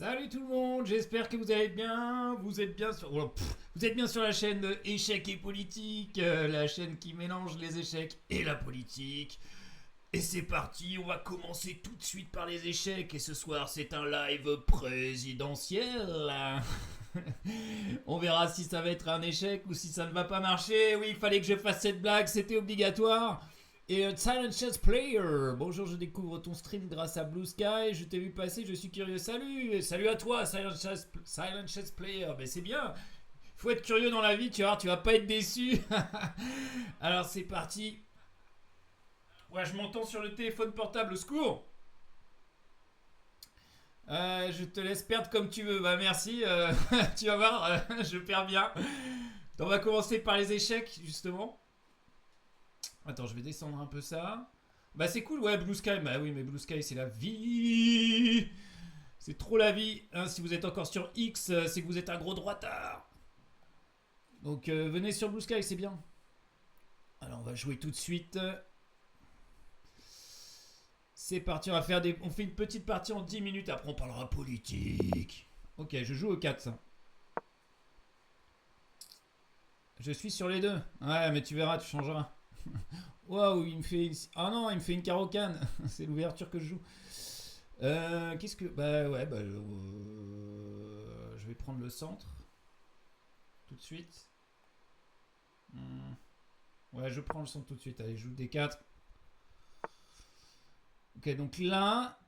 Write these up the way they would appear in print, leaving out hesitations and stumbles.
Salut tout le monde, j'espère que vous allez bien. Vous êtes bien sur, vous êtes bien sur la chaîne de Échecs et Politique, la chaîne qui mélange les échecs et la politique. Et c'est parti, on va commencer tout de suite par les échecs. Et ce soir, c'est un live présidentiel. On verra si ça va être un échec ou si ça ne va pas marcher. Oui, il fallait que je fasse cette blague, c'était obligatoire. Et Silent Chess Player, bonjour, je découvre ton stream grâce à Blue Sky. Je t'ai vu passer, je suis curieux. Salut, salut à toi, Silent Chess Player. Mais c'est bien, il faut être curieux dans la vie, tu vois, tu vas pas être déçu. Alors c'est parti. Ouais, je m'entends sur le téléphone portable, au secours. Je te laisse perdre comme tu veux. Bah merci, tu vas voir, je perds bien. On va commencer par les échecs, justement. Attends, je vais descendre un peu ça. Bah c'est cool, ouais, Blue Sky. Bah oui, mais Blue Sky, c'est la vie. C'est trop la vie. Hein, si vous êtes encore sur X, c'est que vous êtes un gros droitard. Donc venez sur Blue Sky, c'est bien. Alors on va jouer tout de suite. C'est parti, on fait une petite partie en 10 minutes, après on parlera politique. Ok, je joue au 4, ça. Je suis sur les deux. Ouais, mais tu verras, tu changeras. Waouh, il me fait... Ah non, il me fait une carocane. C'est l'ouverture que je joue. Qu'est-ce que... Bah ouais, je vais prendre le centre. Tout de suite. Ouais, je prends le centre tout de suite. Allez, je joue D4. Ok, donc là...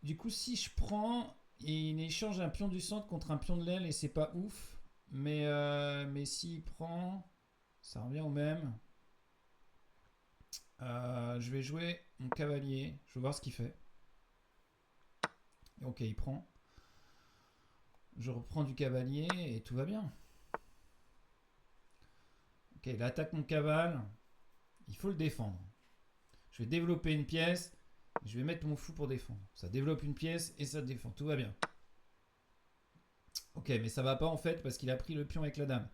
Du coup, si je prends... Il échange un pion du centre contre un pion de l'aile et c'est pas ouf. Mais s'il prend... Ça revient au même. Je vais jouer mon cavalier. Je vais voir ce qu'il fait. Ok, il prend. Je reprends du cavalier et tout va bien. Ok, il attaque mon cavale. Il faut le défendre. Je vais développer une pièce. Je vais mettre mon fou pour défendre. Ça développe une pièce et ça défend. Tout va bien. Ok, mais ça va pas en fait parce qu'il a pris le pion avec la dame.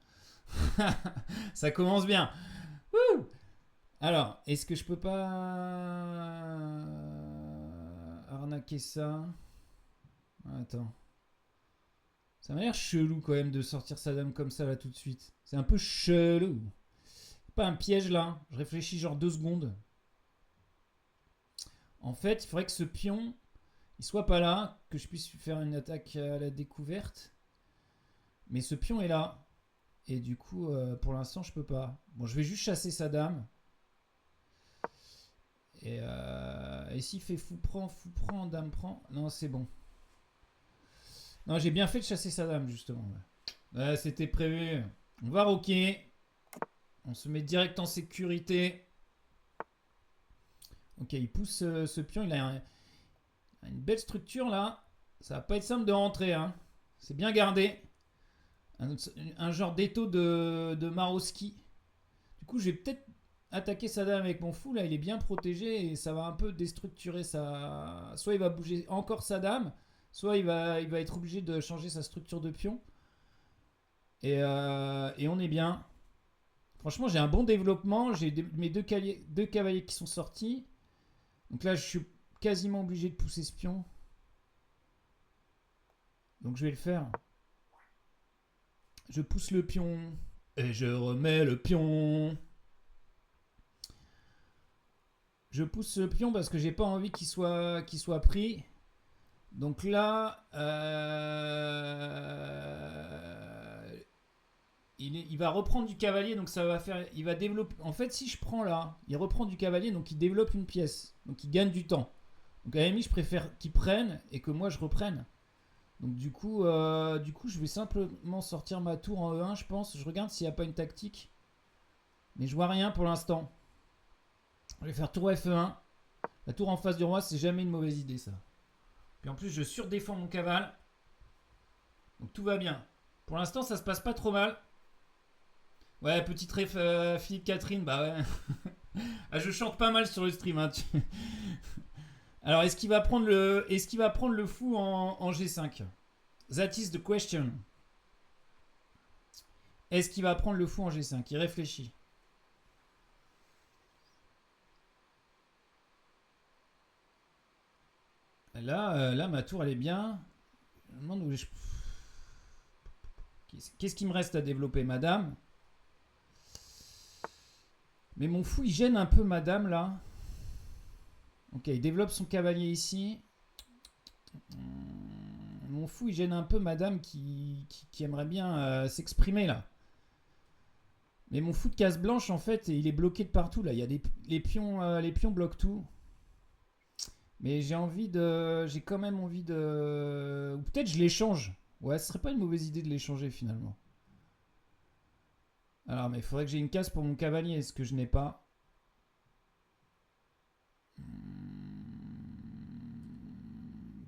Ça commence bien. Wouh! Alors, est-ce que je peux pas arnaquer ça? Attends. Ça m'a l'air chelou quand même de sortir sa dame comme ça là tout de suite. C'est un peu chelou. Pas un piège là. Je réfléchis genre 2 secondes. En fait, il faudrait que ce pion il soit pas là, que je puisse faire une attaque à la découverte. Mais ce pion est là. Et du coup, pour l'instant, je peux pas. Bon, je vais juste chasser sa dame. Et s'il fait fou prend, dame prend. Non, c'est bon. Non, j'ai bien fait de chasser sa dame, justement. Ouais, c'était prévu. On va rocker. On se met direct en sécurité. Ok, il pousse ce pion. Il a une belle structure là. Ça va pas être simple de rentrer. Hein. C'est bien gardé. Un genre d'étau de Maroski. Du coup, je vais peut-être attaquer sa dame avec mon fou. Là, il est bien protégé et ça va un peu déstructurer sa. Soit il va bouger encore sa dame, soit il va être obligé de changer sa structure de pion. Et on est bien. Franchement, j'ai un bon développement. J'ai mes deux cavaliers qui sont sortis. Donc là, je suis quasiment obligé de pousser ce pion. Donc je vais le faire. Je pousse le pion. Et je remets le pion. Je pousse le pion parce que j'ai pas envie qu'il soit pris. Donc là, il va reprendre du cavalier, donc ça va faire, il va développer. En fait, si je prends là, il reprend du cavalier, donc il développe une pièce, donc il gagne du temps. Donc à la limite, je préfère qu'il prenne et que moi je reprenne. Donc du coup, je vais simplement sortir ma tour en E1, je pense. Je regarde s'il n'y a pas une tactique, mais je vois rien pour l'instant. Je vais faire tour F1. La tour en face du roi, c'est jamais une mauvaise idée, ça. Puis en plus, je surdéfends mon cavale. Donc tout va bien. Pour l'instant, ça se passe pas trop mal. Ouais, petite ref Philippe Catherine, bah ouais. Ah, je chante pas mal sur le stream. Hein, Alors, est-ce qu'il va prendre le fou en G5? That is the question. Est-ce qu'il va prendre le fou en G5? Il réfléchit. Là, ma tour, elle est bien. me demande où je... Qu'est-ce qui me reste à développer, madame? Mais mon fou, il gêne un peu madame, là. Ok, il développe son cavalier ici. Mon fou, il gêne un peu madame qui aimerait bien s'exprimer, là. Mais mon fou de case blanche, en fait, il est bloqué de partout, là. Il y a les pions bloquent tout. Mais j'ai quand même envie de... Ou peut-être je l'échange. Ouais, ce serait pas une mauvaise idée de l'échanger, finalement. Alors, mais il faudrait que j'ai une case pour mon cavalier. Est-ce que je n'ai pas?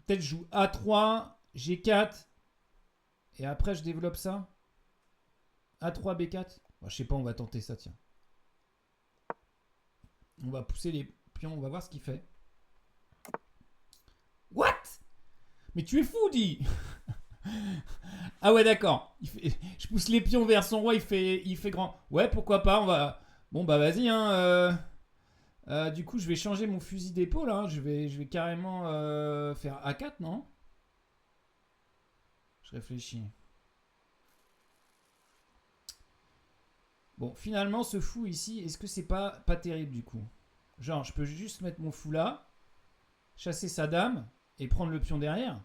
Peut-être je joue A3, G4. Et après, je développe ça. A3, B4. Bon, je sais pas, on va tenter ça, tiens. On va pousser les pions, on va voir ce qu'il fait. What? Mais tu es fou, dit. Ah ouais, d'accord. Je pousse les pions vers son roi, il fait grand. Ouais, pourquoi pas, on va... Bon, bah vas-y, hein. Du coup, je vais changer mon fusil d'épaule, hein. Je vais carrément faire A4, non? Je réfléchis. Bon, finalement, ce fou ici, est-ce que c'est pas terrible, du coup? Genre, je peux juste mettre mon fou là, chasser sa dame, et prendre le pion derrière.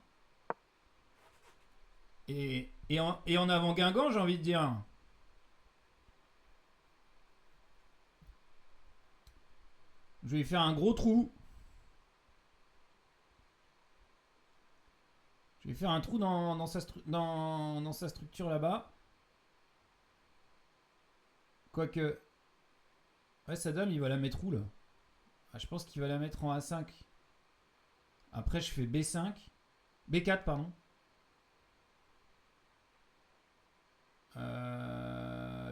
Et en avant Guingamp, j'ai envie de dire. Je vais faire un gros trou. Je vais faire un trou dans sa structure là-bas. Quoique... Ouais, sa dame, il va la mettre où, là? Ah, je pense qu'il va la mettre en A5. Après, je fais B5. B4, pardon.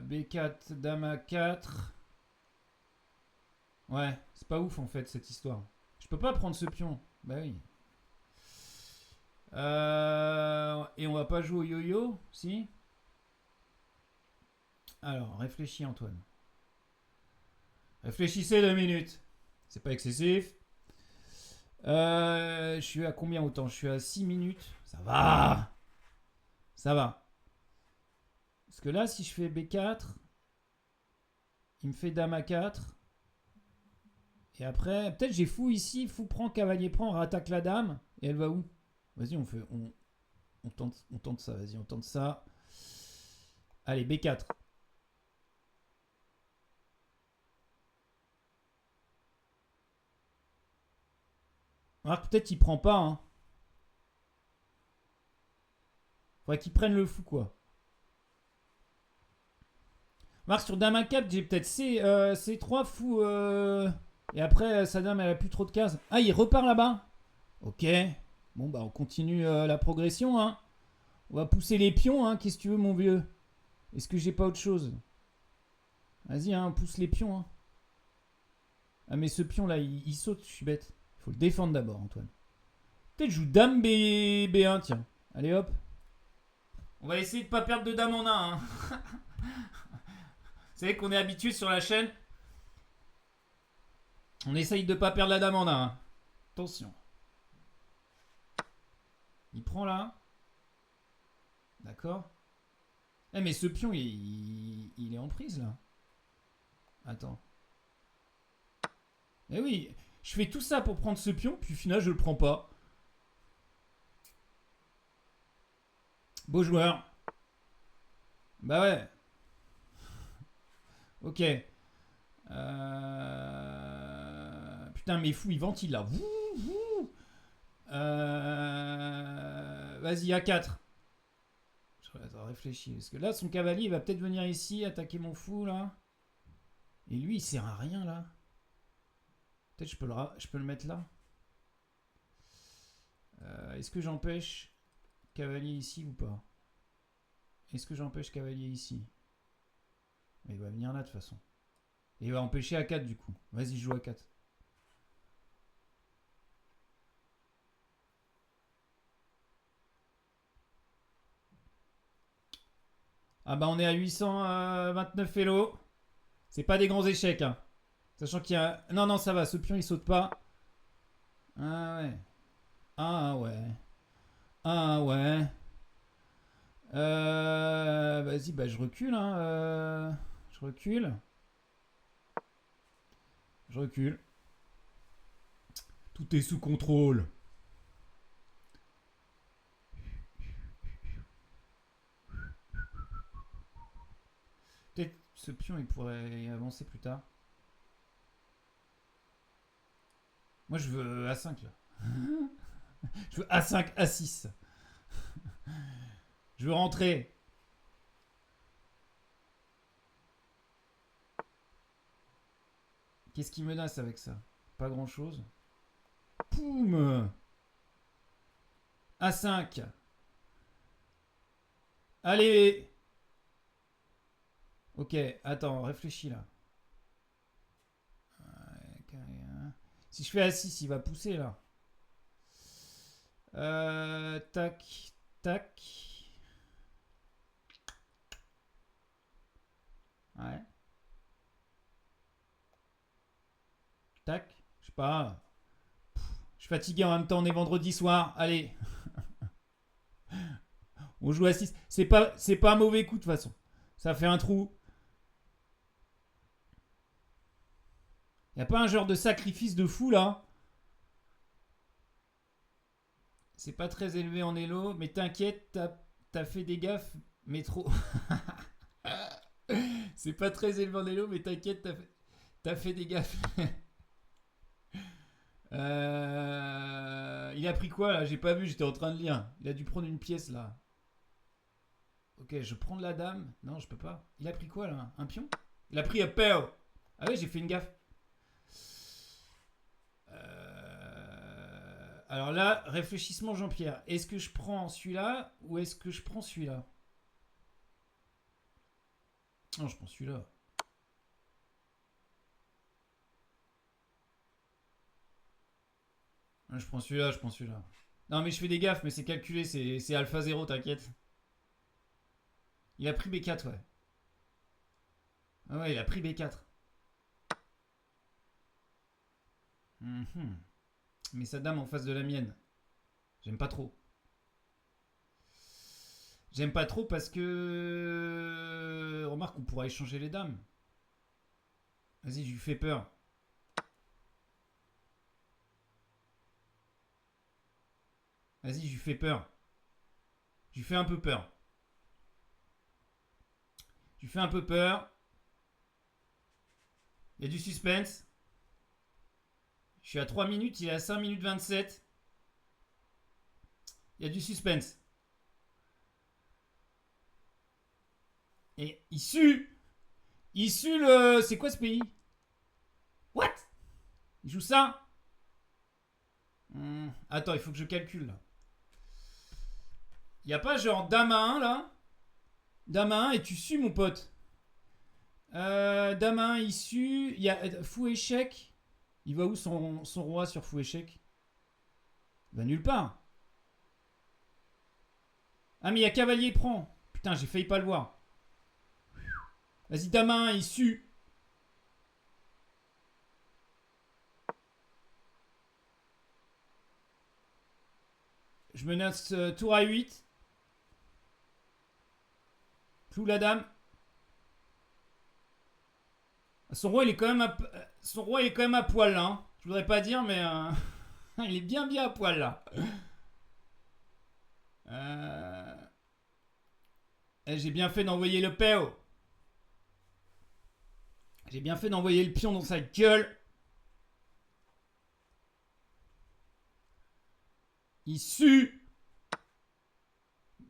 B4, dame A4. Ouais, c'est pas ouf en fait cette histoire. Je peux pas prendre ce pion. Bah oui. Et on va pas jouer au yo-yo, si? Alors, réfléchis Antoine. Réfléchissez 2 minutes. C'est pas excessif. Je suis à combien autant? Je suis à 6 minutes. Ça va. Ça va. Parce que là, si je fais B4, il me fait dame A4. Et après, peut-être j'ai fou ici, fou prend, cavalier prend, on rattaque la dame. Et elle va où? Vas-y, on tente ça, vas-y, on tente ça. Allez, B4. Alors peut-être il prend pas, hein. Faudrait qu'il prenne le fou, quoi. Marc, sur dame A4, j'ai peut-être C3 fou. Et après, sa dame, elle a plus trop de cases. Ah, il repart là-bas. Ok. Bon, bah, on continue la progression, hein. On va pousser les pions, hein. Qu'est-ce que tu veux, mon vieux? Est-ce que j'ai pas autre chose? Vas-y, hein, on pousse les pions, hein. Ah, mais ce pion-là, il saute, je suis bête. Il faut le défendre d'abord, Antoine. Peut-être je joue dame B1, tiens. Allez, hop. On va essayer de pas perdre de dame en un, hein. Vous savez qu'on est habitué sur la chaîne. On essaye de pas perdre la dame en un, hein. Attention. Il prend là. D'accord. Eh mais ce pion, il est en prise là. Attends. Eh oui, je fais tout ça pour prendre ce pion, puis au final je le prends pas. Beau joueur. Bah ouais. Ok. Putain, mais fou, il ventile là. Vas-y, A4. Attends, réfléchis. Parce que là, son cavalier, il va peut-être venir ici, attaquer mon fou, là. Et lui, il sert à rien, là. Peut-être je peux le mettre là. Est-ce que j'empêche cavalier ici ou pas? Est-ce que j'empêche cavalier ici? Il va venir là, de toute façon. Et il va empêcher A4, du coup. Vas-y, joue A4. Ah bah on est à 829 Elo. C'est pas des grands échecs, hein. Sachant qu'il y a... Non, non, ça va, ce pion il saute pas. Ah ouais. Ah ouais. Ah ouais. Vas-y, bah je recule. Hein, je recule. Je recule. Tout est sous contrôle. Peut-être ce pion il pourrait avancer plus tard. Moi je veux A5 là. Je veux A5, A6. Je veux rentrer. Qu'est-ce qui menace avec ça? Pas grand chose. Poum. A5. Allez. Ok, attends, réfléchis là. Si je fais A6, il va pousser là. Tac, tac. Ouais. Tac. Je sais pas. Je suis fatigué en même temps, on est vendredi soir. Allez. On joue à 6. C'est pas un mauvais coup de toute façon. Ça fait un trou. Y a pas un genre de sacrifice de fou là? C'est pas très élevé en élo, mais t'inquiète, t'as fait des gaffes, mais trop. C'est pas très élevé en élo, mais t'inquiète, t'as fait des gaffes. Il a pris quoi là? J'ai pas vu, j'étais en train de lire. Il a dû prendre une pièce là. Ok, je prends de la dame. Non, je peux pas. Il a pris quoi là? Un pion? Il a pris un pair. Ah ouais, j'ai fait une gaffe. Alors là, réfléchissement Jean-Pierre. Est-ce que je prends celui-là ou est-ce que je prends celui-là? Non, je prends celui-là. Je prends celui-là, je prends celui-là. Non, mais je fais des gaffes, mais c'est calculé, c'est alpha 0, t'inquiète. Il a pris B4, ouais. Ah ouais, il a pris B4. Mhm. Mais sa dame en face de la mienne. J'aime pas trop. J'aime pas trop parce que. Remarque, on pourra échanger les dames. Vas-y, je lui fais peur. Vas-y, je lui fais peur. Je lui fais un peu peur. Je lui fais un peu peur. Il y a du suspense. Je suis à 3 minutes, il est à 5 minutes 27. Il y a du suspense. Et il sue. Il sue le. C'est quoi ce pays? What? Il joue ça? Attends, il faut que je calcule là. Il y a pas genre dame à 1 là? Dame à 1 et tu sues mon pote. Dame à 1 il sue. Il y a fou échec. Il va où son roi sur fou échec? Il va nulle part. Ah mais il y a cavalier prend. Putain, j'ai failli pas le voir. Vas-y, dame à 1 il sue. Je menace tour à 8. Clou la dame. Son roi il est quand même à poil là. Hein. Je voudrais pas dire mais il est bien à poil là. J'ai bien fait d'envoyer le PO. J'ai bien fait d'envoyer le pion dans sa gueule. Il sue.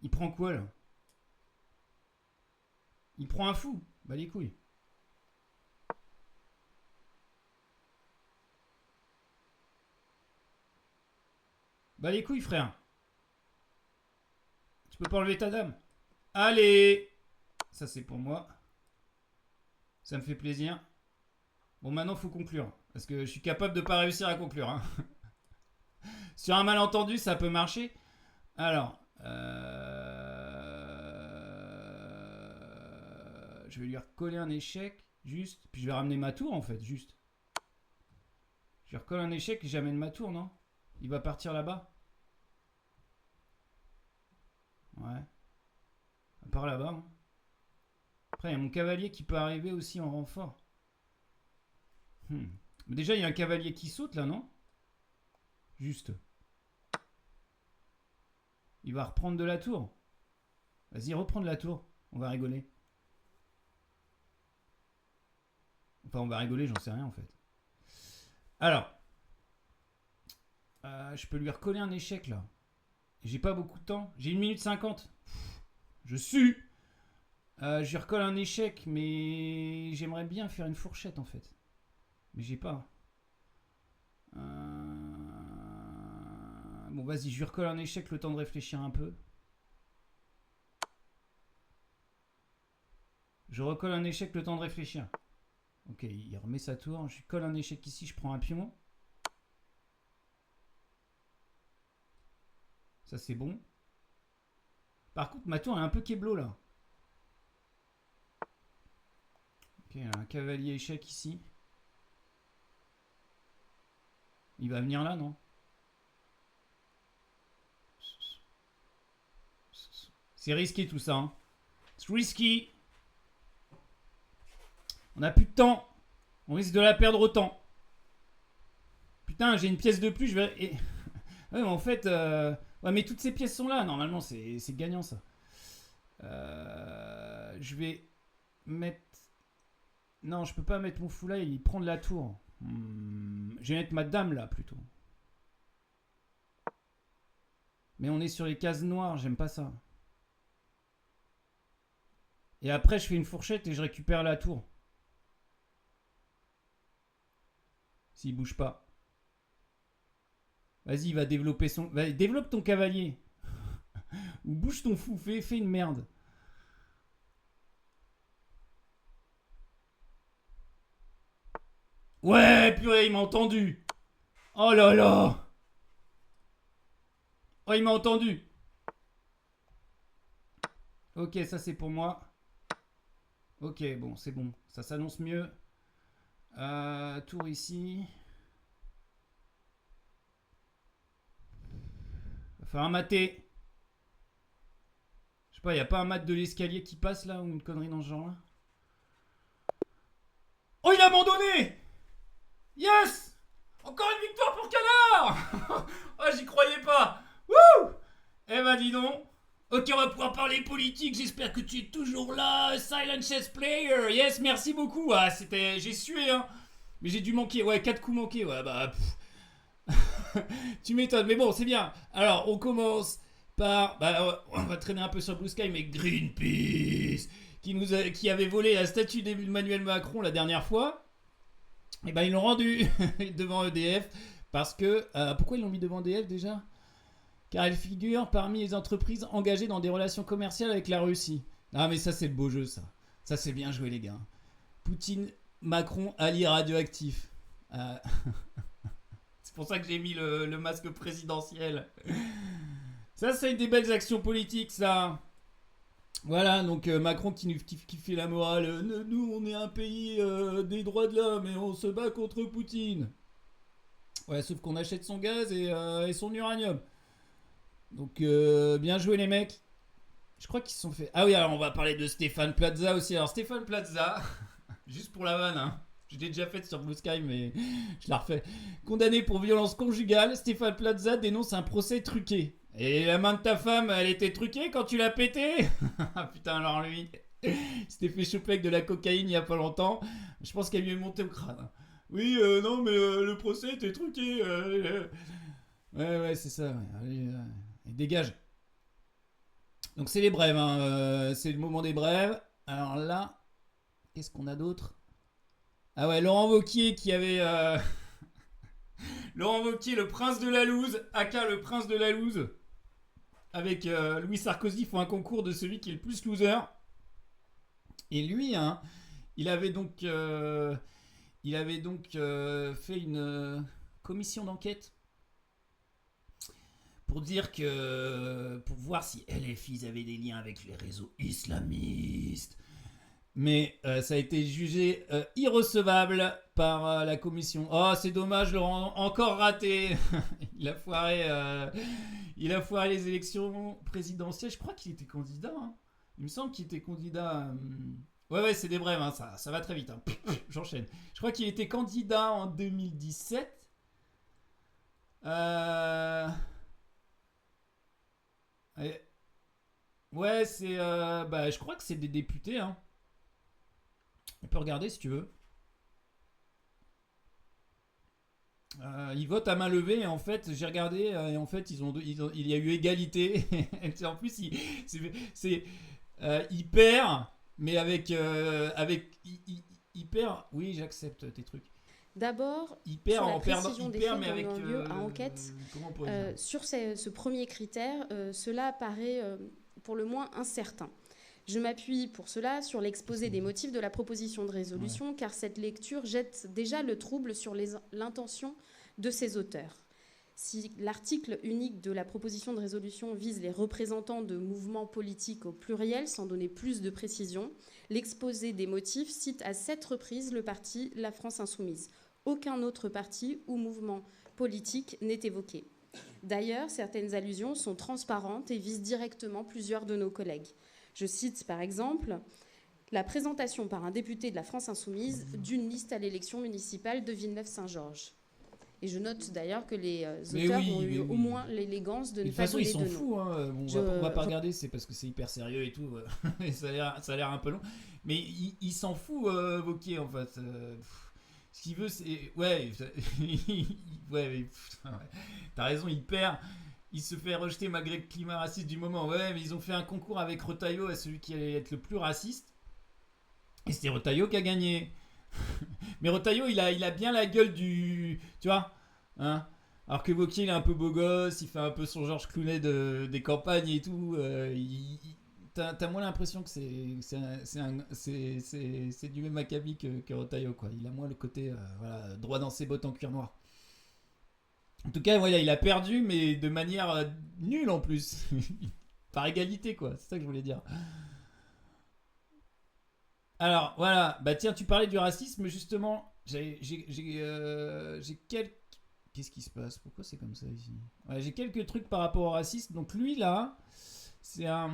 Il prend quoi là? Il prend un fou. Bah les couilles. Bah les couilles frère. Tu peux pas enlever ta dame. Allez. Ça c'est pour moi. Ça me fait plaisir. Bon maintenant faut conclure. Parce que je suis capable de pas réussir à conclure. Hein. Sur un malentendu ça peut marcher. Alors. Je vais lui recoller un échec. Juste. Puis je vais ramener ma tour en fait. Juste. Je lui recolle un échec et j'amène ma tour, non? Il va partir là-bas. par là-bas. Hein. Après, il y a mon cavalier qui peut arriver aussi en renfort. Mais déjà, il y a un cavalier qui saute là, non? Juste. Il va reprendre de la tour. Vas-y, reprends de la tour. On va rigoler. Enfin, on va rigoler, j'en sais rien en fait. Alors. Je peux lui recoller un échec là. J'ai pas beaucoup de temps. J'ai 1 minute 50. Je sue. Je lui recolle un échec, mais j'aimerais bien faire une fourchette en fait. Mais j'ai pas. Bon, vas-y, je lui recolle un échec, le temps de réfléchir un peu. Je recolle un échec, le temps de réfléchir. Ok, il remet sa tour. Je lui colle un échec ici, je prends un pion. Ça, c'est bon. Par contre, ma tour est un peu kéblo, là. Ok, un cavalier échec ici. Il va venir là, non? C'est risqué, tout ça. Hein. C'est risky. On n'a plus de temps. On risque de la perdre autant. Putain, j'ai une pièce de plus, je vais... ouais, mais en fait... Ouais, mais toutes ces pièces sont là. Normalement, c'est gagnant, ça. Je vais mettre... Non, je peux pas mettre mon fou là. Il prend de la tour. Je vais mettre ma dame, là, plutôt. Mais on est sur les cases noires. J'aime pas ça. Et après, je fais une fourchette et je récupère la tour. S'il bouge pas. Vas-y, il va développer son... Vas-y, développe ton cavalier. Ou bouge ton fou. Fais une merde. Ouais, purée, il m'a entendu. Oh là là. Oh, il m'a entendu. Ok, ça c'est pour moi. Ok, bon, c'est bon. Ça s'annonce mieux. Tour ici. Va faire un maté. Je sais pas, y a pas un mat de l'escalier qui passe là ou une connerie dans ce genre là? Oh, il a abandonné. Yes. Encore une victoire pour Canard. Oh, j'y croyais pas. Wouh. Eh ben dis donc. Ok, on va pouvoir parler politique. J'espère que tu es toujours là, Silent Chess Player. Yes, merci beaucoup. Ah, j'ai sué, hein. Mais j'ai dû manquer. Ouais, 4 coups manqués. Ouais, bah... tu m'étonnes. Mais bon, c'est bien. Alors, on commence par... Bah, on va traîner un peu sur Blue Sky, mais Greenpeace, qui avait volé la statue d'Emmanuel Macron la dernière fois. Et ben, ils l'ont rendu devant EDF. Parce que... pourquoi ils l'ont mis devant EDF, déjà? Car elle figure parmi les entreprises engagées dans des relations commerciales avec la Russie. Ah, mais ça, c'est le beau jeu, ça. Ça, c'est bien joué, les gars. Poutine, Macron, allié radioactif. C'est pour ça que j'ai mis le masque présidentiel. Ça, c'est des belles actions politiques, ça. Voilà, donc Macron qui fait la morale. Nous, on est un pays des droits de l'homme et on se bat contre Poutine. Ouais, sauf qu'on achète son gaz et son uranium. Donc, bien joué les mecs. Je crois qu'ils se sont fait... Ah oui, alors on va parler de Stéphane Plaza aussi. Alors Stéphane Plaza, juste pour la vanne, hein. Je l'ai déjà faite sur Blue Sky, mais je la refais. Condamné pour violence conjugale, Stéphane Plaza dénonce un procès truqué. Et la main de ta femme, elle était truquée quand tu l'as pété? Ah putain, alors lui, il s'était fait choper avec de la cocaïne il y a pas longtemps. Je pense qu'elle lui est montée au crâne. Oui, non, mais le procès était truqué. Ouais, c'est ça. Ouais. Allez, dégage. Donc c'est les brèves, hein. C'est le moment des brèves. Alors là, qu'est-ce qu'on a d'autre? Ah ouais, Laurent Wauquiez qui avait... Laurent Wauquiez, le prince de la loose, aka le prince de la loose, avec Louis Sarkozy, font un concours de celui qui est le plus loser. Et lui, hein, il avait donc fait une commission d'enquête pour dire que... pour voir si LFI avaient des liens avec les réseaux islamistes. Mais ça a été jugé irrecevable par la commission. Oh, c'est dommage, Laurent, encore raté. il a foiré les élections présidentielles. Je crois qu'il était candidat. Hein. Il me semble qu'il était candidat. Ouais, c'est des brèves, hein, ça va très vite. Hein. J'enchaîne. Je crois qu'il était candidat en 2017. Et- Ouais, bah, je crois que c'est des députés. Hein. On peut regarder si tu veux. Ils votent à main levée et en fait j'ai regardé et en fait il y a eu égalité. En plus c'est il perd mais il perd. Oui, j'accepte tes trucs. D'abord, Il perd sur la en perdant. précision Il des perd faits mais avec donnant lieu à enquête, comment on pourrait dire. sur ce premier critère, cela paraît pour le moins incertain. Je m'appuie pour cela sur l'exposé des motifs de la proposition de Ouais. résolution, car cette lecture jette déjà le trouble sur l'intention de ses auteurs. Si l'article unique de la proposition de résolution vise les représentants de mouvements politiques au pluriel, sans donner plus de précision, l'exposé des motifs cite à 7 reprises le parti La France Insoumise. Aucun autre parti ou mouvement politique n'est évoqué. D'ailleurs, certaines allusions sont transparentes et visent directement plusieurs de nos collègues. Je cite par exemple la présentation par un député de la France Insoumise d'une liste à l'élection municipale de Villeneuve-Saint-Georges. Et je note d'ailleurs que les auteurs ont eu au moins l'élégance de De ne toute pas façon, ils donner s'en de nom. foutent. Hein. Bon, on va pas regarder, c'est parce que c'est hyper sérieux et tout. Et ça a l'air un peu long. Mais il s'en fout, Wauquiez, en fait. Ce qu'il veut, c'est. Ouais, ouais, mais, putain, ouais. T'as raison, il perd. Il se fait rejeter malgré le climat raciste du moment. Ouais, mais ils ont fait un concours avec Retailleau à celui qui allait être le plus raciste. Et c'était Retailleau qui a gagné. Mais Retailleau, il a bien la gueule du. Tu vois, hein. Alors que Wauquiez, il est un peu beau gosse, il fait un peu son Georges Clooney des campagnes et tout. T'as moins l'impression que c'est du même acabit que Retailleau, quoi. Il a moins le côté voilà, droit dans ses bottes en cuir noir. En tout cas, voilà, il a perdu, mais de manière nulle en plus. Par égalité, quoi. C'est ça que je voulais dire. Alors, voilà. Bah tiens, tu parlais du racisme, justement. J'ai quelques. Qu'est-ce qui se passe? Pourquoi c'est comme ça ici? Ouais, j'ai quelques trucs par rapport au racisme. Donc lui, là, c'est un...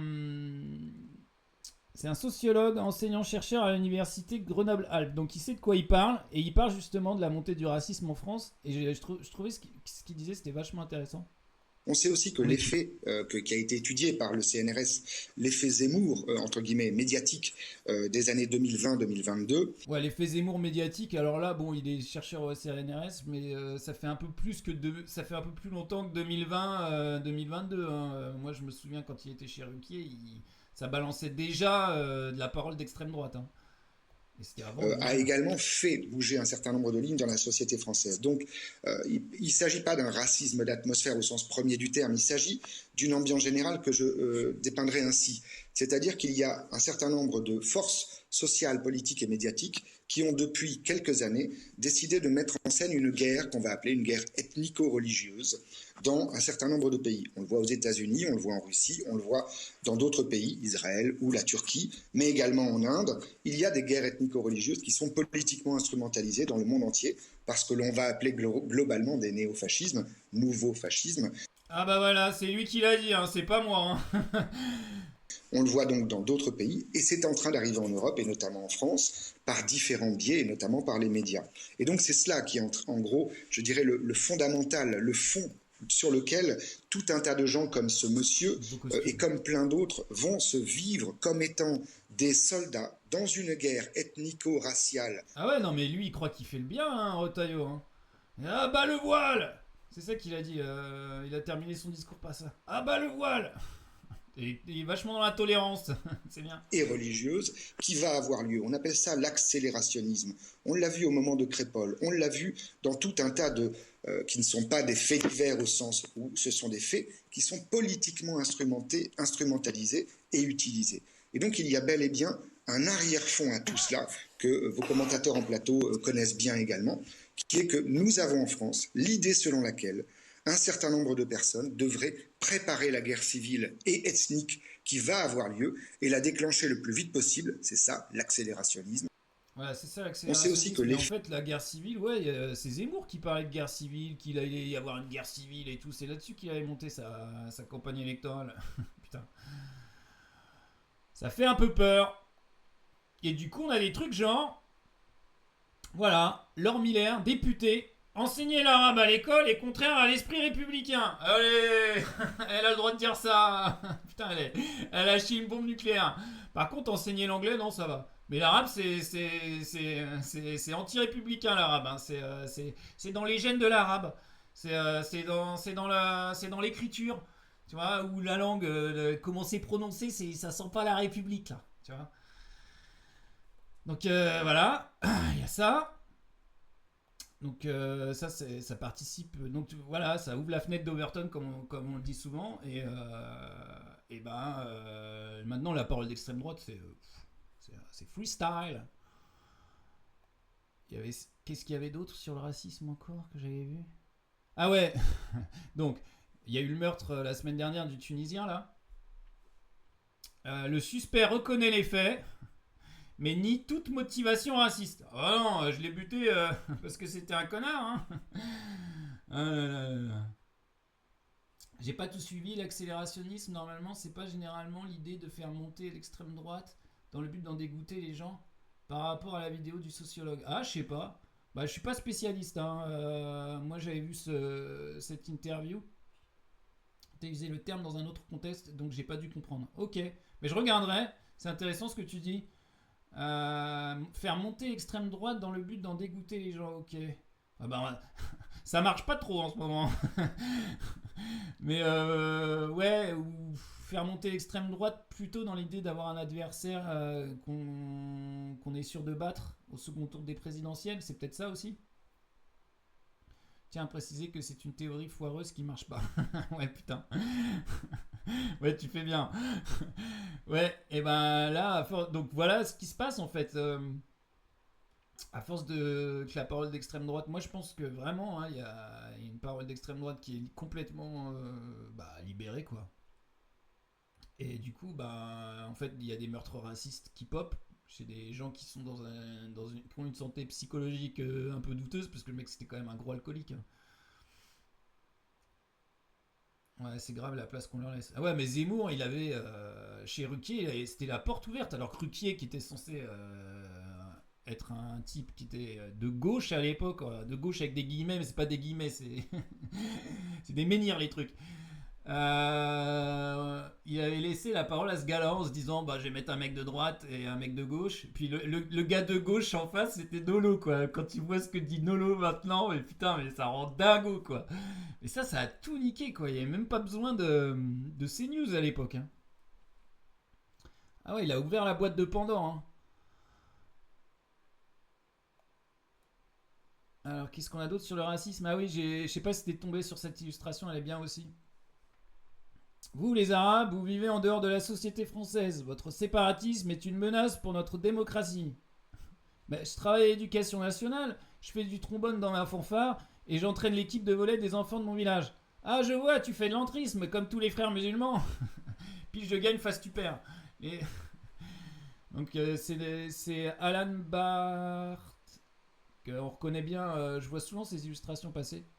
C'est un sociologue, enseignant-chercheur à l'université Grenoble-Alpes. Donc il sait de quoi il parle. Et il parle justement de la montée du racisme en France. Et je trouvais ce qu'il disait, c'était vachement intéressant. On sait aussi que On écoute. l'effet qui a été étudié par le CNRS, l'effet Zemmour, entre guillemets, médiatique des années 2020-2022. Ouais, l'effet Zemmour médiatique. Alors là, bon, il est chercheur au CNRS, mais ça fait un peu ça fait un peu plus longtemps que 2020, 2022. Hein. Moi, je me souviens quand il était chez Ruquier, ça balançait déjà de la parole d'extrême droite. Hein. Et c'était avant A 2020. également fait bouger un certain nombre de lignes dans la société française. Donc, il ne s'agit pas d'un racisme d'atmosphère au sens premier du terme, il s'agit d'une ambiance générale que je dépeindrai ainsi. C'est-à-dire qu'il y a un certain nombre de forces sociales, politiques et médiatiques qui ont depuis quelques années décidé de mettre en scène une guerre qu'on va appeler une guerre ethnico-religieuse dans un certain nombre de pays. On le voit aux États-Unis, on le voit en Russie, on le voit dans d'autres pays, Israël ou la Turquie, mais également en Inde. Il y a des guerres ethnico-religieuses qui sont politiquement instrumentalisées dans le monde entier parce que l'on va appeler globalement des néofascismes, nouveaux fascismes. Ah bah voilà, c'est lui qui l'a dit, hein, c'est pas moi. Hein. On le voit donc dans d'autres pays et c'est en train d'arriver en Europe et notamment en France par différents biais et notamment par les médias. Et donc c'est cela qui est en gros, je dirais, le fondamental, le fond sur lequel tout un tas de gens comme ce monsieur et comme plein d'autres vont se vivre comme étant des soldats dans une guerre ethnico-raciale. Ah ouais, non, mais lui, il croit qu'il fait le bien, hein, Retailleau. Hein. Ah bah le voile. C'est ça qu'il a dit. Il a terminé son discours par ça. Ah bah le voile. Et il est vachement dans la tolérance. C'est bien. Et religieuse qui va avoir lieu. On appelle ça l'accélérationnisme. On l'a vu au moment de Crépol, on l'a vu dans tout un tas de qui ne sont pas des faits divers au sens où ce sont des faits qui sont politiquement instrumentalisés et utilisés. Et donc il y a bel et bien un arrière-fond à tout cela que vos commentateurs en plateau connaissent bien également, qui est que nous avons en France l'idée selon laquelle un certain nombre de personnes devraient préparer la guerre civile et ethnique qui va avoir lieu et la déclencher le plus vite possible. C'est ça, l'accélérationnisme. Voilà, c'est ça On sait aussi que l'accélérationnisme. Mais en fait, la guerre civile, ouais, c'est Zemmour qui parlait de guerre civile, qu'il allait y avoir une guerre civile et tout. C'est là-dessus qu'il avait monté sa campagne électorale. Putain. Ça fait un peu peur. Et du coup, on a des trucs genre... Voilà, Laure Miller, députée, enseigner l'arabe à l'école est contraire à l'esprit républicain. Allez, elle a le droit de dire ça. Putain, elle a acheté une bombe nucléaire. Par contre, enseigner l'anglais, non, ça va. Mais l'arabe, c'est anti-républicain, l'arabe. Hein. C'est dans les gènes de l'arabe. C'est dans l'écriture. Tu vois, où la langue, comment c'est prononcé, ça sent pas la République, là. Tu vois. Donc voilà, il y a ça. Donc ça participe. Donc voilà, ça ouvre la fenêtre d'Overton comme on le dit souvent. Et maintenant la parole d'extrême droite c'est freestyle. Qu'est-ce qu'il y avait d'autre sur le racisme encore que j'avais vu? Ah ouais, donc il y a eu le meurtre la semaine dernière du Tunisien là. Le suspect reconnaît les faits. Mais nie toute motivation raciste. Oh non, je l'ai buté parce que c'était un connard. Hein. Ah là là là. J'ai pas tout suivi. L'accélérationnisme, normalement, c'est pas généralement l'idée de faire monter l'extrême droite dans le but d'en dégoûter les gens par rapport à la vidéo du sociologue. Ah, je sais pas. Bah, je suis pas spécialiste. Hein. Moi, j'avais vu cette interview. T'as usé le terme dans un autre contexte, donc j'ai pas dû comprendre. Ok, mais je regarderai. C'est intéressant ce que tu dis. Faire monter l'extrême droite dans le but d'en dégoûter les gens, ok. Ah bah, ça marche pas trop en ce moment. Mais ouais, ou faire monter l'extrême droite plutôt dans l'idée d'avoir un adversaire qu'on est sûr de battre au second tour des présidentielles, c'est peut-être ça aussi. Tiens à préciser que c'est une théorie foireuse qui marche pas. Ouais, putain. Ouais, tu fais bien. Ouais, et ben là, donc voilà ce qui se passe en fait. À force que la parole d'extrême droite, moi je pense que vraiment, hein, il y a une parole d'extrême droite qui est complètement libérée, quoi. Et du coup, en fait, il y a des meurtres racistes qui pop chez des gens qui sont qui ont une santé psychologique un peu douteuse, parce que le mec c'était quand même un gros alcoolique. Hein. Ouais, c'est grave la place qu'on leur laisse. Ah ouais, mais Zemmour, il avait chez Ruquier, c'était la porte ouverte, alors que Ruquier, qui était censé être un type qui était de gauche à l'époque, de gauche avec des guillemets, mais c'est pas des guillemets, c'est c'est des menhirs les trucs. Il avait laissé la parole à ce gars-là en se disant bah je vais mettre un mec de droite et un mec de gauche. Puis le gars de gauche en face c'était Nolo quoi. Quand tu vois ce que dit Nolo maintenant, mais putain mais ça rend dingo quoi. Et ça a tout niqué quoi. Il n'y avait même pas besoin de CNews à l'époque. Hein. Ah ouais il a ouvert la boîte de Pandore. Hein. Alors qu'est-ce qu'on a d'autre sur le racisme? Ah oui je sais pas si t'es tombé sur cette illustration, elle est bien aussi. Vous, les Arabes, vous vivez en dehors de la société française. Votre séparatisme est une menace pour notre démocratie. Ben, je travaille à l'éducation nationale, je fais du trombone dans ma fanfare et j'entraîne l'équipe de volley des enfants de mon village. Ah, je vois, tu fais de l'entrisme comme tous les frères musulmans. Puis je gagne face tu perds. Et... Donc c'est Alan Barth, qu'on reconnaît bien, je vois souvent ces illustrations passer.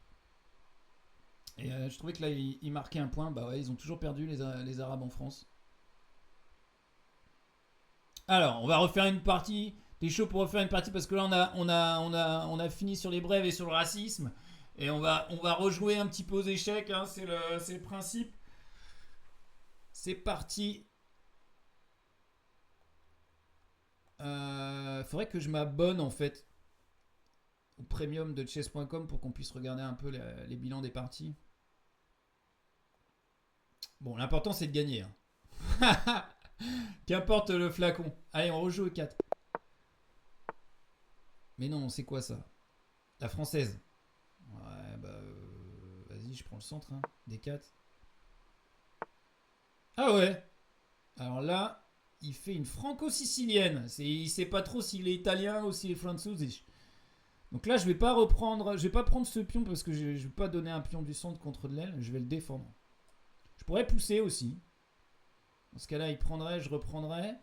Et je trouvais que là, il marquait un point. Bah ouais, ils ont toujours perdu les Arabes en France. Alors, on va refaire une partie. T'es chaud pour refaire une partie parce que là, on a fini sur les brèves et sur le racisme. Et on va rejouer un petit peu aux échecs. Hein, c'est le principe. C'est parti. Faudrait que je m'abonne en fait au premium de chess.com pour qu'on puisse regarder un peu les bilans des parties. Bon, l'important c'est de gagner. Hein. Qu'importe le flacon. Allez, on rejoue au 4. Mais non, c'est quoi ça? La française. Ouais, bah. Vas-y, je prends le centre. Hein. Des 4. Ah ouais. Alors là, il fait une franco-sicilienne. Il sait pas trop s'il est italien ou s'il est französisch. Donc là, je vais pas prendre ce pion parce que je vais pas donner un pion du centre contre de l'aile. Je vais le défendre. Je pourrais pousser aussi. Dans ce cas-là, il prendrait, je reprendrais.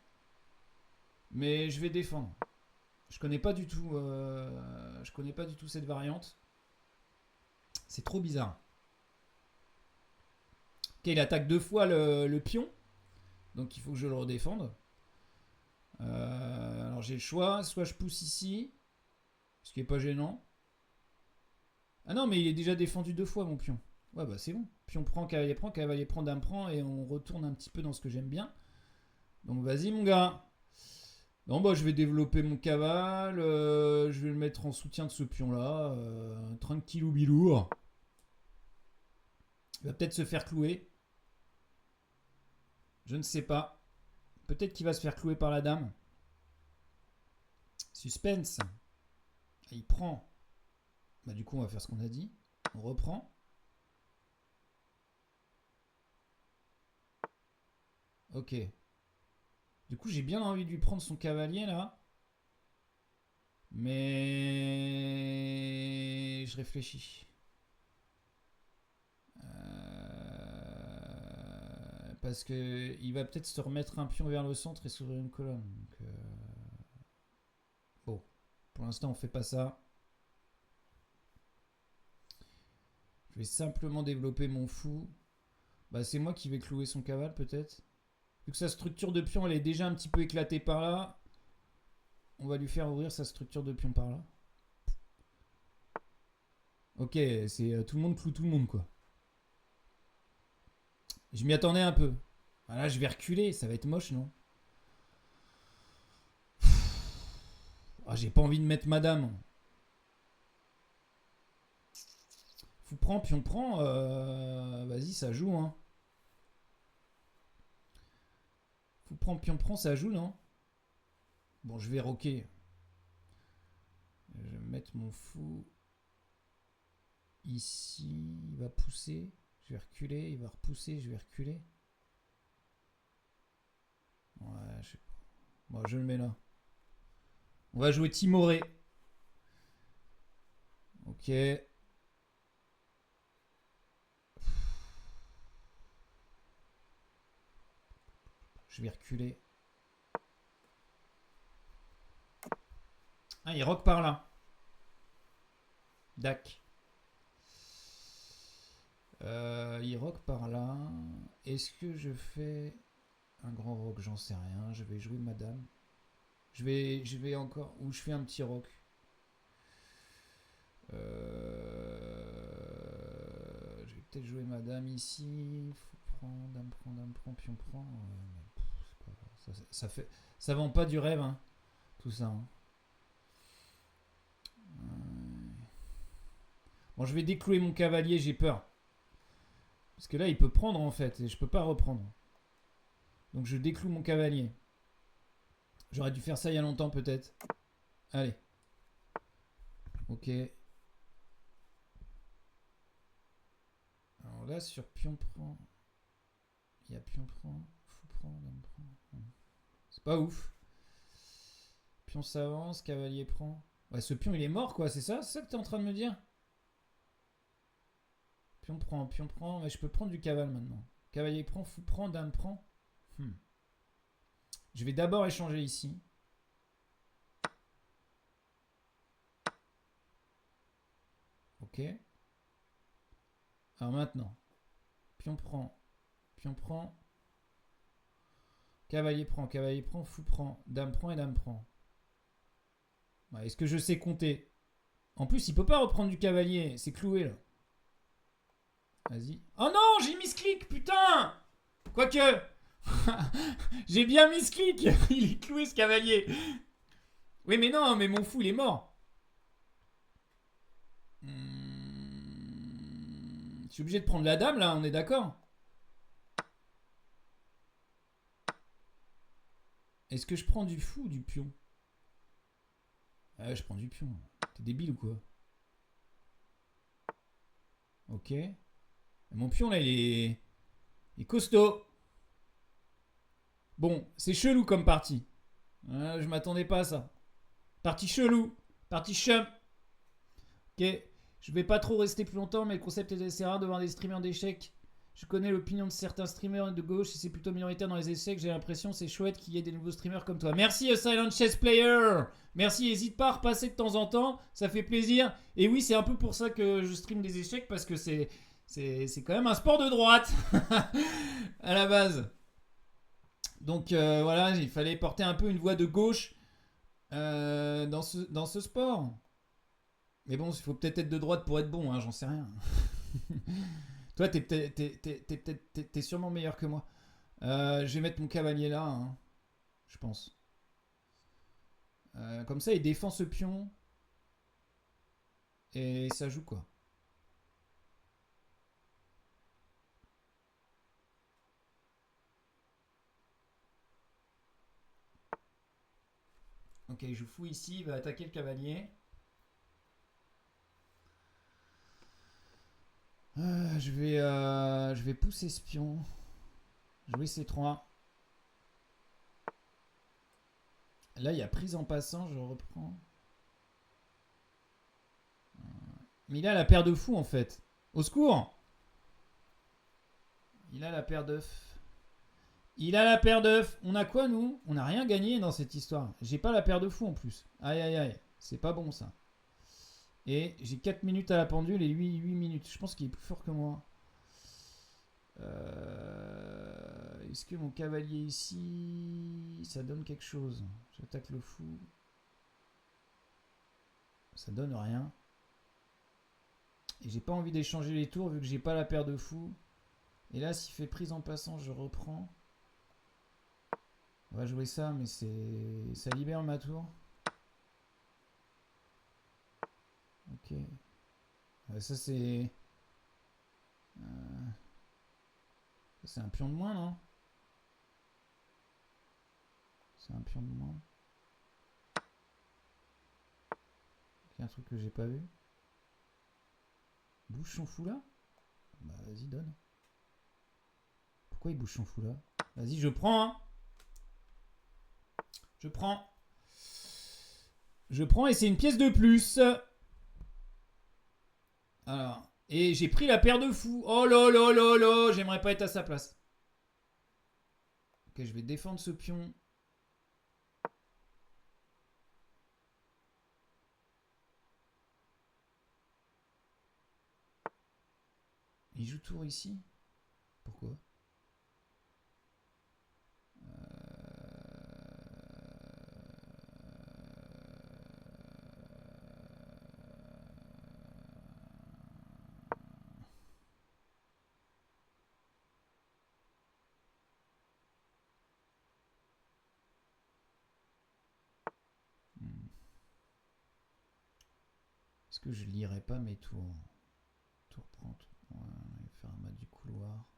Mais je vais défendre. Je connais pas du tout cette variante. C'est trop bizarre. Ok, il attaque 2 fois le pion. Donc il faut que je le redéfende. Alors j'ai le choix, soit je pousse ici, ce qui est pas gênant. Ah non, mais il est déjà défendu 2 fois mon pion. Ouais, bah c'est bon. Pion prend, cavalier prend, dame prend, et on retourne un petit peu dans ce que j'aime bien. Donc vas-y mon gars. Non, bah je vais développer mon cavale, je vais le mettre en soutien de ce pion-là, tranquillou bilour. Il va peut-être se faire clouer. Je ne sais pas. Peut-être qu'il va se faire clouer par la dame. Suspense. Il prend. Bah du coup on va faire ce qu'on a dit. On reprend. Ok. Du coup j'ai bien envie de lui prendre son cavalier là. Mais je réfléchis. Parce que il va peut-être se remettre un pion vers le centre et s'ouvrir une colonne. Donc, bon, pour l'instant on fait pas ça. Je vais simplement développer mon fou. Bah c'est moi qui vais clouer son cavale peut-être. Vu que sa structure de pion elle est déjà un petit peu éclatée par là, on va lui faire ouvrir sa structure de pion par là. Ok, c'est tout le monde cloue tout le monde quoi. Je m'y attendais un peu. Ah là je vais reculer, ça va être moche non? Ah, j'ai pas envie de mettre madame. Fou prend, pion prend, vas-y ça joue hein. Fou prend, pion prend, ça joue non? Bon je vais roquer. Je vais mettre mon fou ici, il va pousser, je vais reculer, il va repousser, je vais reculer. Ouais, je sais pas. Bon, je le mets là. On va jouer timoré. Ok. Je vais reculer. Ah, il rock par là. Dac. Il rock par là. Est-ce que je fais un grand rock? J'en sais rien. Je vais jouer madame. Je vais encore... Ou je fais un petit rock. Je vais peut-être jouer madame ici. Fou prend, dame prend, pion prend. Ça vend pas du rêve, hein, tout ça. Hein. Bon, je vais déclouer mon cavalier, j'ai peur. Parce que là, il peut prendre en fait, et je peux pas reprendre. Donc je décloue mon cavalier. J'aurais dû faire ça il y a longtemps peut-être. Allez. Ok. Alors là, sur pion prend, il y a pion prend, fou prend, dame prend. C'est pas ouf. Pion s'avance, cavalier prend. Ouais, ce pion il est mort quoi, c'est ça que t'es en train de me dire? Pion prend. Mais je peux prendre du cavale maintenant. Cavalier prend, fou prend, dame prend. Je vais d'abord échanger ici. Ok. Alors maintenant, pion prend, cavalier prend, fou prend, dame prend et dame prend. Ouais, est-ce que je sais compter? En plus, il peut pas reprendre du cavalier, c'est cloué là. Vas-y. Oh non, j'ai mis ce clic, putain! Quoique, j'ai bien mis ce clic, il est cloué ce cavalier. Oui, mais non, mais mon fou il est mort. Je suis obligé de prendre la dame là, on est d'accord? Est-ce que je prends du fou ou du pion? Ah, je prends du pion. T'es débile ou quoi? Ok. Mon pion là, il est costaud. Bon, c'est chelou comme partie. Je m'attendais pas à ça. Partie chelou. Partie chum. Ok. Je vais pas trop rester plus longtemps, mais le concept est assez rare de voir des streamers d'échecs. Je connais l'opinion de certains streamers de gauche et c'est plutôt minoritaire dans les échecs. J'ai l'impression c'est chouette qu'il y ait des nouveaux streamers comme toi. Merci Silent Chess Player. Merci, n'hésite pas à repasser de temps en temps. Ça fait plaisir. Et oui, c'est un peu pour ça que je stream des échecs parce que c'est quand même un sport de droite à la base. Donc voilà, il fallait porter un peu une voix de gauche dans ce sport. Mais bon, il faut peut-être être de droite pour être bon, hein, j'en sais rien. Toi, t'es sûrement meilleur que moi. Je vais mettre mon cavalier là, hein, je pense. Comme ça, il défend ce pion. Et ça joue quoi. Ok, il joue fou ici, il va attaquer le cavalier. Je vais pousser ce pion. Jouer C3. Là, il y a prise en passant, je reprends. Mais il a la paire de fou en fait. Au secours! Il a la paire d'œufs. Il a la paire d'œufs. On a quoi nous? On n'a rien gagné dans cette histoire. J'ai pas la paire de fou en plus. Aïe aïe aïe. C'est pas bon ça. Et j'ai 4 minutes à la pendule et lui 8 minutes. Je pense qu'il est plus fort que moi. Est-ce que mon cavalier ici, ça donne quelque chose? J'attaque le fou. Ça donne rien. Et j'ai pas envie d'échanger les tours vu que j'ai pas la paire de fou. Et là, s'il fait prise en passant, je reprends. On va jouer ça, mais ça libère ma tour. Ok. Ça c'est... c'est un pion de moins, non? C'est un pion de moins. Il y a un truc que j'ai pas vu. Bouge son fou là? Bah vas-y, donne. Pourquoi il bouge son fou là? Vas-y, je prends, hein. Je prends. Je prends et c'est une pièce de plus. Alors. Et j'ai pris la paire de fous. Oh là là là là. J'aimerais pas être à sa place. Ok, je vais défendre ce pion. Il joue tour ici. Pourquoi? Est-ce que je lirai pas mes tours? Tour prend, tour prend. On va faire un mat du couloir.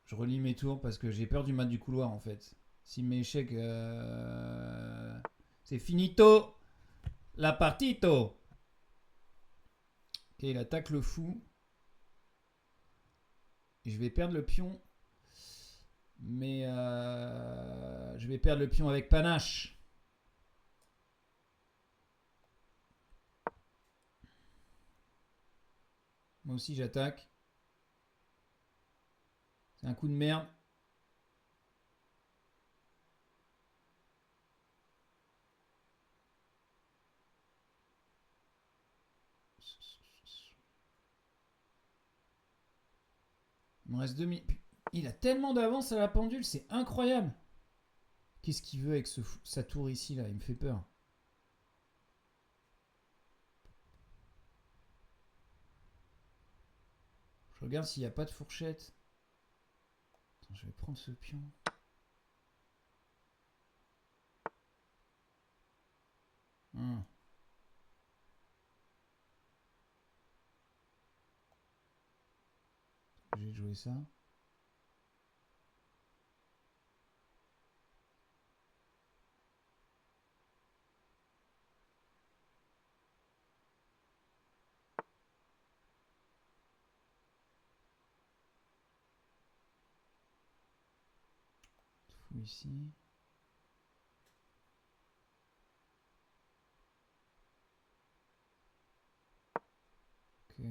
Je relis mes tours parce que j'ai peur du mat du couloir en fait. Si mes échecs, c'est finito la partito. Ok, il attaque le fou. Et je vais perdre le pion. Mais je vais perdre le pion avec panache. Moi aussi j'attaque. C'est un coup de merde. Il me reste 2 minutes. Il a tellement d'avance à la pendule, c'est incroyable. Qu'est-ce qu'il veut avec sa tour ici là? Il me fait peur. Je regarde s'il n'y a pas de fourchette. Attends, je vais prendre ce pion. J'ai joué ça. Fou ici. Ok.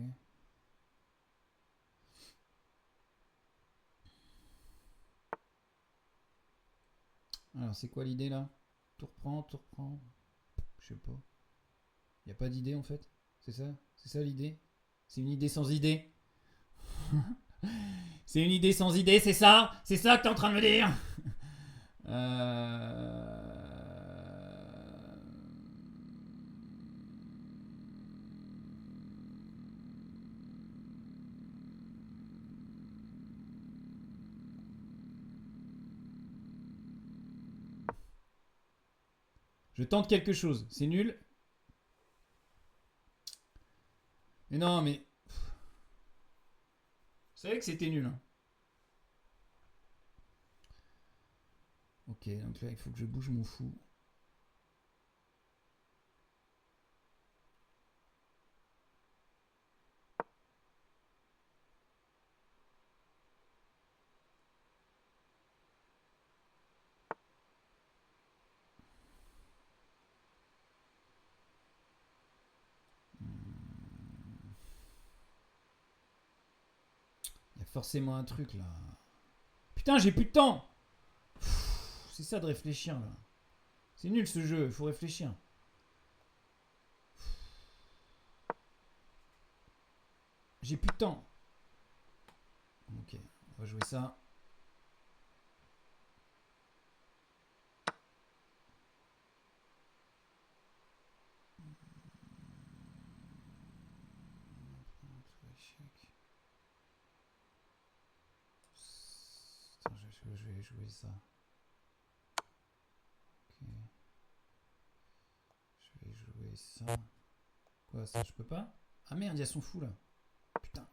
Alors c'est quoi l'idée là? Tour prend, tour prend. Je sais pas. Il n'y a pas d'idée en fait. C'est ça? C'est ça l'idée? C'est une idée sans idée. C'est une idée sans idée, c'est ça? C'est ça que t'es en train de me dire? Je tente quelque chose. C'est nul. Mais non, mais... Vous savez que c'était nul. Hein. Ok, donc là, il faut que je bouge mon fou. Il y a forcément un truc là. Putain, j'ai plus de temps. C'est ça de réfléchir là. C'est nul ce jeu, il faut réfléchir. J'ai plus de temps. Ok, on va jouer ça. Je vais jouer ça. Ok. Je vais jouer ça. Quoi, ça je peux pas? Ah merde, il y a son fou là. Putain.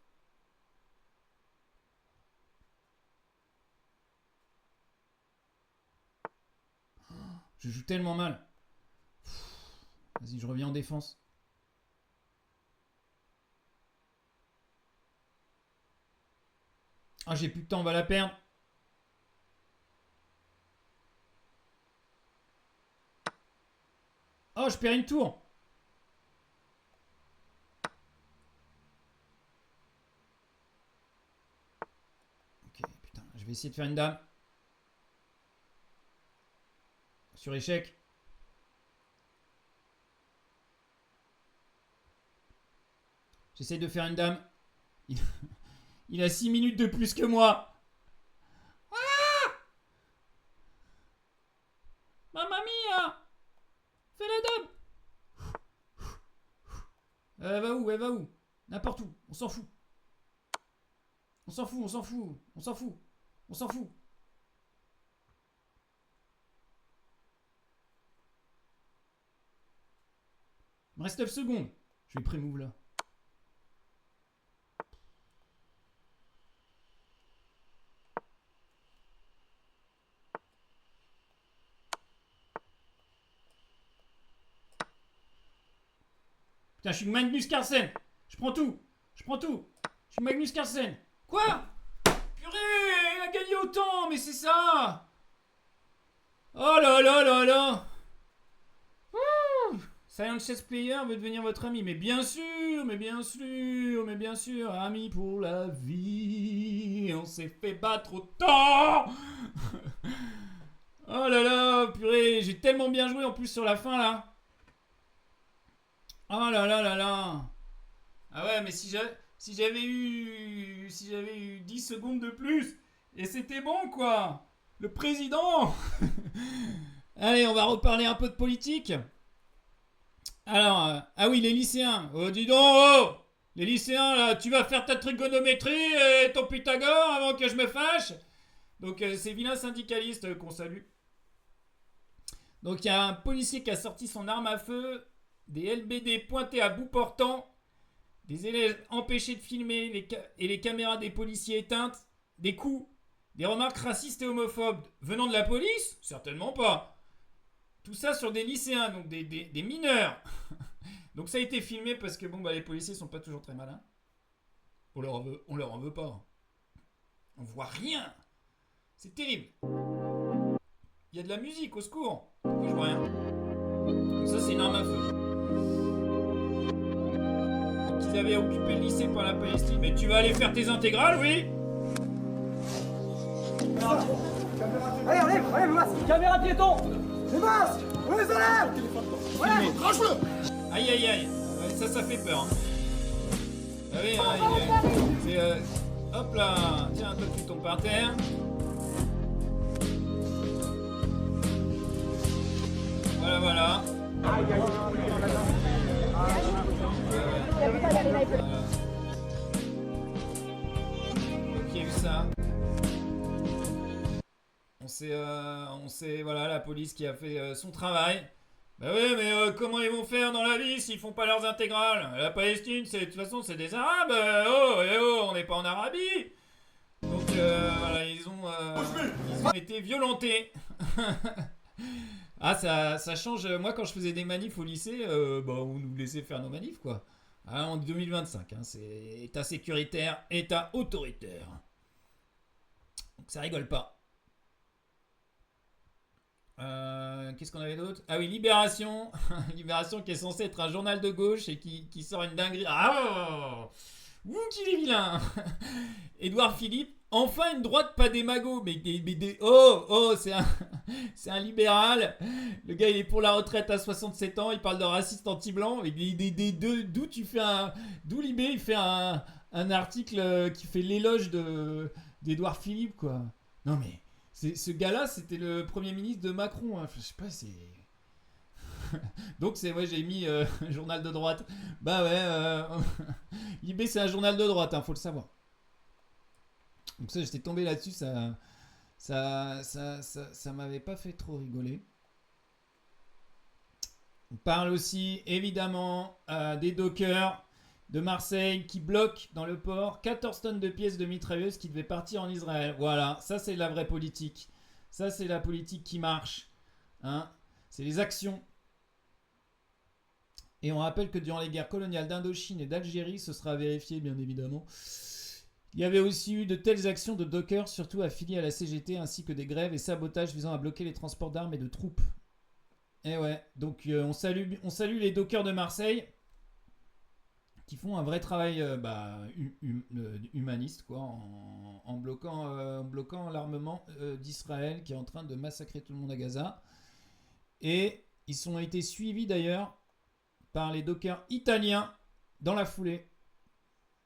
Oh, je joue tellement mal. Vas-y, je reviens en défense. Ah, j'ai plus de temps, on va la perdre. Oh, je perds une tour. Ok, putain, je vais essayer de faire une dame. Sur échec. J'essaie de faire une dame. Il a 6 minutes de plus que moi. Ah! Mamma mia! Fais la dame! Elle va où? Elle va où? N'importe où. On s'en fout. On s'en fout, on s'en fout. On s'en fout. On s'en fout. Il me reste 9 secondes. Je vais pré-move là. Putain, je suis Magnus Carlsen. Je prends tout. Je prends tout. Je suis Magnus Carlsen. Quoi? Purée, il a gagné autant, mais c'est ça. Oh là là là là. Silent Chess Player veut devenir votre ami. Mais bien sûr, mais bien sûr, mais bien sûr. Ami pour la vie. On s'est fait battre autant. Oh là là, purée, j'ai tellement bien joué en plus sur la fin là. Oh là là là là. Ah ouais, mais si j'avais eu 10 secondes de plus, et c'était bon quoi. Le président. Allez, on va reparler un peu de politique. Alors, ah oui, les lycéens. Oh, dis donc, oh, les lycéens, là, tu vas faire ta trigonométrie et ton Pythagore avant que je me fâche. Donc, ces vilains syndicalistes qu'on salue. Donc, il y a un policier qui a sorti son arme à feu, des LBD pointés à bout portant, des élèves empêchés de filmer et les caméras des policiers éteintes, des coups, des remarques racistes et homophobes venant de la police? Certainement pas. Tout ça sur des lycéens, donc des mineurs. Donc ça a été filmé parce que bon, bah, les policiers sont pas toujours très malins. On leur en veut pas. On voit rien. C'est terrible. Il y a de la musique, au secours. Pourquoi je vois rien? Donc ça, c'est une arme à feu. Donc ils avaient occupé le lycée par la Palestine. Mais tu vas aller faire tes intégrales, oui? Allez, le masque. Caméra piéton. Les masques. On les enlève. Ouais, crache-le. Aïe aïe aïe. Ouais, ça fait peur. Hein. oui, hein, c'est hop là, tiens, toi tu tombes par terre. Voilà, voilà. Voilà. Donc il y a eu ça. On sait, voilà, la police qui a fait son travail. Bah oui, mais comment ils vont faire dans la vie s'ils font pas leurs intégrales? La Palestine, de toute façon, c'est des Arabes. On n'est pas en Arabie. Donc voilà, ils ont été violentés. Ah, ça change. Moi, quand je faisais des manifs au lycée, on nous laissait faire nos manifs, quoi. Ah, en 2025, hein, c'est état sécuritaire, état autoritaire. Donc ça rigole pas. Qu'est-ce qu'on avait d'autre? Ah oui, Libération. Libération qui est censé être un journal de gauche et qui sort une dinguerie. Ah ouh, qu'il est vilain. Édouard Philippe. Enfin une droite pas des magots. Mais c'est un libéral. Le gars il est pour la retraite à 67 ans. Il parle de raciste anti-blanc. D'où Libé il fait un article qui fait l'éloge d'Édouard Philippe, quoi. Non mais ce gars-là, c'était le premier ministre de Macron. Hein. Je sais pas, c'est. Donc j'ai mis journal de droite. Bah ouais, Libé c'est un journal de droite, hein, faut le savoir. Donc ça, j'étais tombé là-dessus, ça m'avait pas fait trop rigoler. On parle aussi évidemment des dockers de Marseille qui bloquent dans le port 14 tonnes de pièces de mitrailleuses qui devaient partir en Israël. Voilà, ça c'est la vraie politique. Ça c'est la politique qui marche. Hein, c'est les actions. Et on rappelle que durant les guerres coloniales d'Indochine et d'Algérie, ce sera vérifié bien évidemment, il y avait aussi eu de telles actions de dockers, surtout affiliés à la CGT, ainsi que des grèves et sabotages visant à bloquer les transports d'armes et de troupes. Et ouais, donc on salue les dockers de Marseille qui font un vrai travail humaniste, quoi, en bloquant l'armement d'Israël qui est en train de massacrer tout le monde à Gaza. Et ils ont été suivis d'ailleurs par les dockers italiens dans la foulée.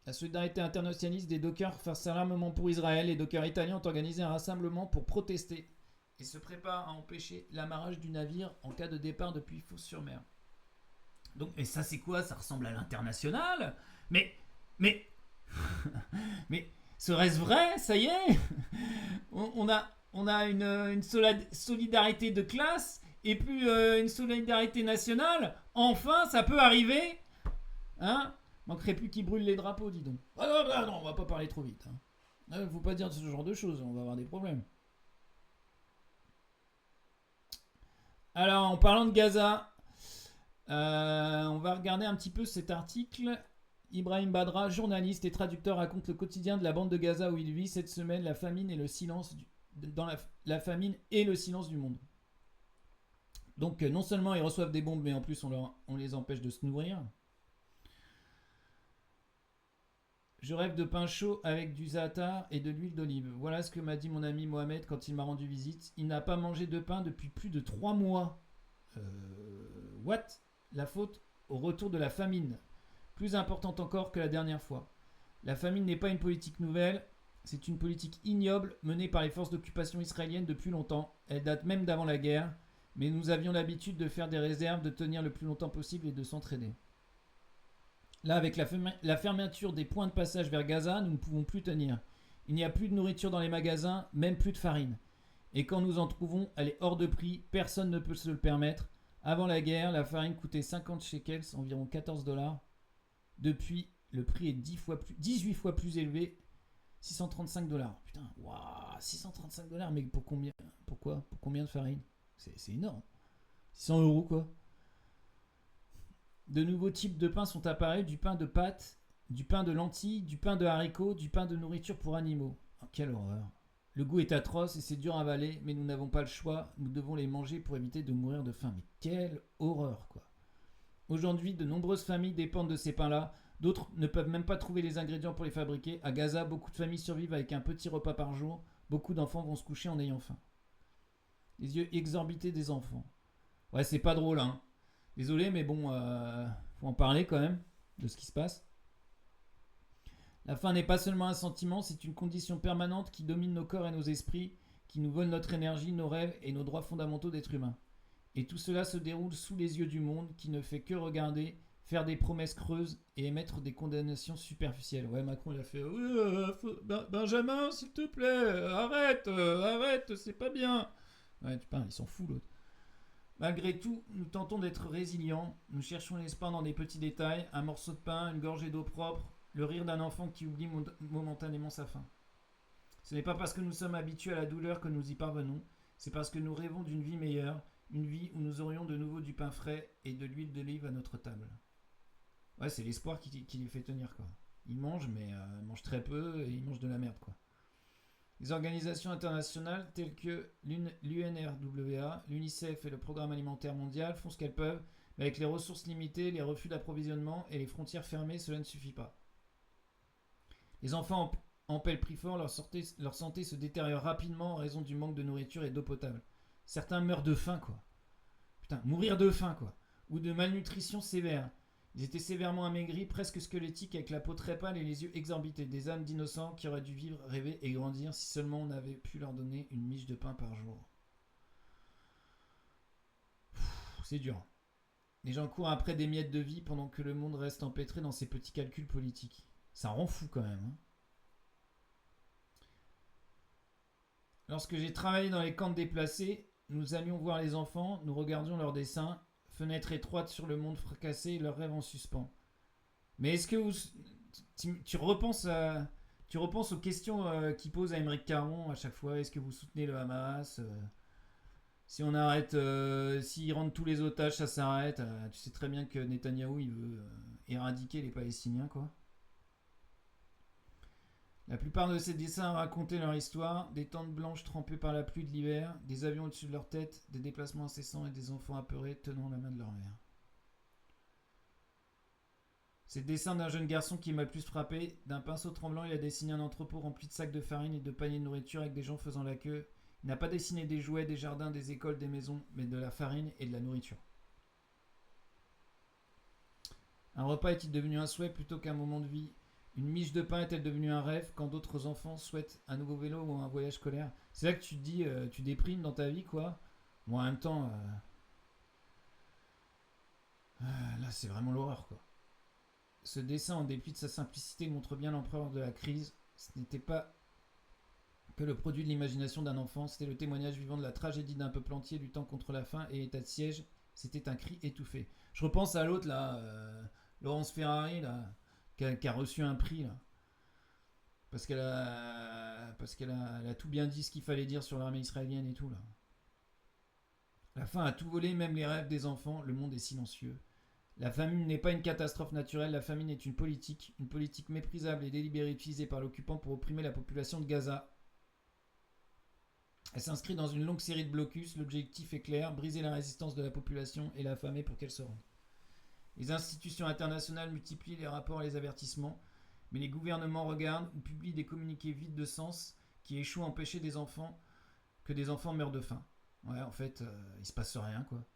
La solidarité internationaliste des dockers face à l'armement pour Israël, les dockers italiens ont organisé un rassemblement pour protester et se préparent à empêcher l'amarrage du navire en cas de départ depuis Fos-sur-Mer. Donc, et ça c'est quoi? Ça ressemble à l'international? Mais serait-ce vrai? Ça y est, on a une solidarité de classe et puis une solidarité nationale. Enfin, ça peut arriver, hein? Manquerait plus qu'ils brûlent les drapeaux, dis donc. Ah non, on va pas parler trop vite. Hein. Faut pas dire ce genre de choses, on va avoir des problèmes. Alors, en parlant de Gaza, on va regarder un petit peu cet article. Ibrahim Badra, journaliste et traducteur, raconte le quotidien de la bande de Gaza où il vit cette semaine, la famine et le silence la famine et le silence du monde. Donc, non seulement ils reçoivent des bombes, mais en plus on les empêche de se nourrir. Je rêve de pain chaud avec du za'atar et de l'huile d'olive. Voilà ce que m'a dit mon ami Mohamed quand il m'a rendu visite. Il n'a pas mangé de pain depuis plus de 3 mois. What? La faute au retour de la famine. Plus importante encore que la dernière fois. La famine n'est pas une politique nouvelle. C'est une politique ignoble menée par les forces d'occupation israéliennes depuis longtemps. Elle date même d'avant la guerre. Mais nous avions l'habitude de faire des réserves, de tenir le plus longtemps possible et de s'entraider. Là, avec la fermeture des points de passage vers Gaza, nous ne pouvons plus tenir. Il n'y a plus de nourriture dans les magasins, même plus de farine. Et quand nous en trouvons, elle est hors de prix, personne ne peut se le permettre. Avant la guerre, la farine coûtait 50 shekels, environ 14 $. Depuis, le prix est 18 fois plus élevé, 635 $. Putain, waouh, 635 $, mais pour combien? Pourquoi? Pour combien de farine? C'est énorme. 600 € quoi. De nouveaux types de pain sont apparus, du pain de pâte, du pain de lentilles, du pain de haricots, du pain de nourriture pour animaux. Oh, quelle horreur. Le goût est atroce et c'est dur à avaler, mais nous n'avons pas le choix, nous devons les manger pour éviter de mourir de faim. Mais quelle horreur, quoi. Aujourd'hui, de nombreuses familles dépendent de ces pains-là, d'autres ne peuvent même pas trouver les ingrédients pour les fabriquer. À Gaza, beaucoup de familles survivent avec un petit repas par jour, beaucoup d'enfants vont se coucher en ayant faim. Les yeux exorbités des enfants. Ouais, c'est pas drôle, hein. Désolé, mais bon, faut en parler quand même de ce qui se passe. La faim n'est pas seulement un sentiment, c'est une condition permanente qui domine nos corps et nos esprits, qui nous vole notre énergie, nos rêves et nos droits fondamentaux d'être humain. Et tout cela se déroule sous les yeux du monde qui ne fait que regarder, faire des promesses creuses et émettre des condamnations superficielles. Ouais, Macron il a fait Benjamin, s'il te plaît, arrête, c'est pas bien. Ouais, tu parles, il s'en fout l'autre. Malgré tout, nous tentons d'être résilients, nous cherchons l'espoir dans des petits détails, un morceau de pain, une gorgée d'eau propre, le rire d'un enfant qui oublie momentanément sa faim. Ce n'est pas parce que nous sommes habitués à la douleur que nous y parvenons, c'est parce que nous rêvons d'une vie meilleure, une vie où nous aurions de nouveau du pain frais et de l'huile d'olive à notre table. Ouais, c'est l'espoir qui les fait tenir, quoi. Ils mangent, mais ils mangent très peu et ils mangent de la merde, quoi. Les organisations internationales telles que l'UNRWA, l'UNICEF et le Programme alimentaire mondial font ce qu'elles peuvent, mais avec les ressources limitées, les refus d'approvisionnement et les frontières fermées, cela ne suffit pas. Les enfants en paient le prix fort, leur santé se détériore rapidement en raison du manque de nourriture et d'eau potable. Certains meurent de faim, quoi. Putain, mourir de faim, quoi. Ou de malnutrition sévère. Ils étaient sévèrement amaigris, presque squelettiques, avec la peau très pâle et les yeux exorbités. Des âmes d'innocents qui auraient dû vivre, rêver et grandir si seulement on avait pu leur donner une miche de pain par jour. C'est dur. Les gens courent après des miettes de vie pendant que le monde reste empêtré dans ses petits calculs politiques. Ça rend fou quand même. Hein. Lorsque j'ai travaillé dans les camps de déplacés, nous allions voir les enfants, nous regardions leurs dessins, fenêtres étroites sur le monde fracassé et leurs rêves en suspens. Mais est-ce que tu repenses aux questions qu'il pose à Émeric Caron à chaque fois? Est-ce que vous soutenez le Hamas? Si on arrête, s'ils rendent tous les otages, ça s'arrête. Tu sais très bien que Netanyahou, il veut éradiquer les Palestiniens, quoi. La plupart de ces dessins racontaient leur histoire, des tentes blanches trempées par la pluie de l'hiver, des avions au-dessus de leur tête, des déplacements incessants et des enfants apeurés tenant la main de leur mère. C'est le dessin d'un jeune garçon qui m'a le plus frappé. D'un pinceau tremblant, il a dessiné un entrepôt rempli de sacs de farine et de paniers de nourriture avec des gens faisant la queue. Il n'a pas dessiné des jouets, des jardins, des écoles, des maisons, mais de la farine et de la nourriture. Un repas est-il devenu un souhait plutôt qu'un moment de vie? Une miche de pain est-elle devenue un rêve quand d'autres enfants souhaitent un nouveau vélo ou un voyage scolaire? C'est là que tu te dis, tu déprimes dans ta vie, quoi. Bon, en même temps, là, c'est vraiment l'horreur, quoi. Ce dessin, en dépit de sa simplicité, montre bien l'ampleur de la crise. Ce n'était pas que le produit de l'imagination d'un enfant, c'était le témoignage vivant de la tragédie d'un peuple entier luttant contre la faim et l'état de siège. C'était un cri étouffé. Je repense à l'autre, là, Laurence Ferrari, là, qui a reçu un prix, là. Parce qu'elle a tout bien dit ce qu'il fallait dire sur l'armée israélienne et tout, là. La faim a tout volé, même les rêves des enfants. Le monde est silencieux. La famine n'est pas une catastrophe naturelle, la famine est une politique méprisable et délibérée utilisée par l'occupant pour opprimer la population de Gaza. Elle s'inscrit dans une longue série de blocus, l'objectif est clair, briser la résistance de la population et l'affamer pour qu'elle se rende. Les institutions internationales multiplient les rapports et les avertissements, mais les gouvernements regardent ou publient des communiqués vides de sens qui échouent à empêcher que des enfants meurent de faim. Ouais, en fait, il se passe rien, quoi.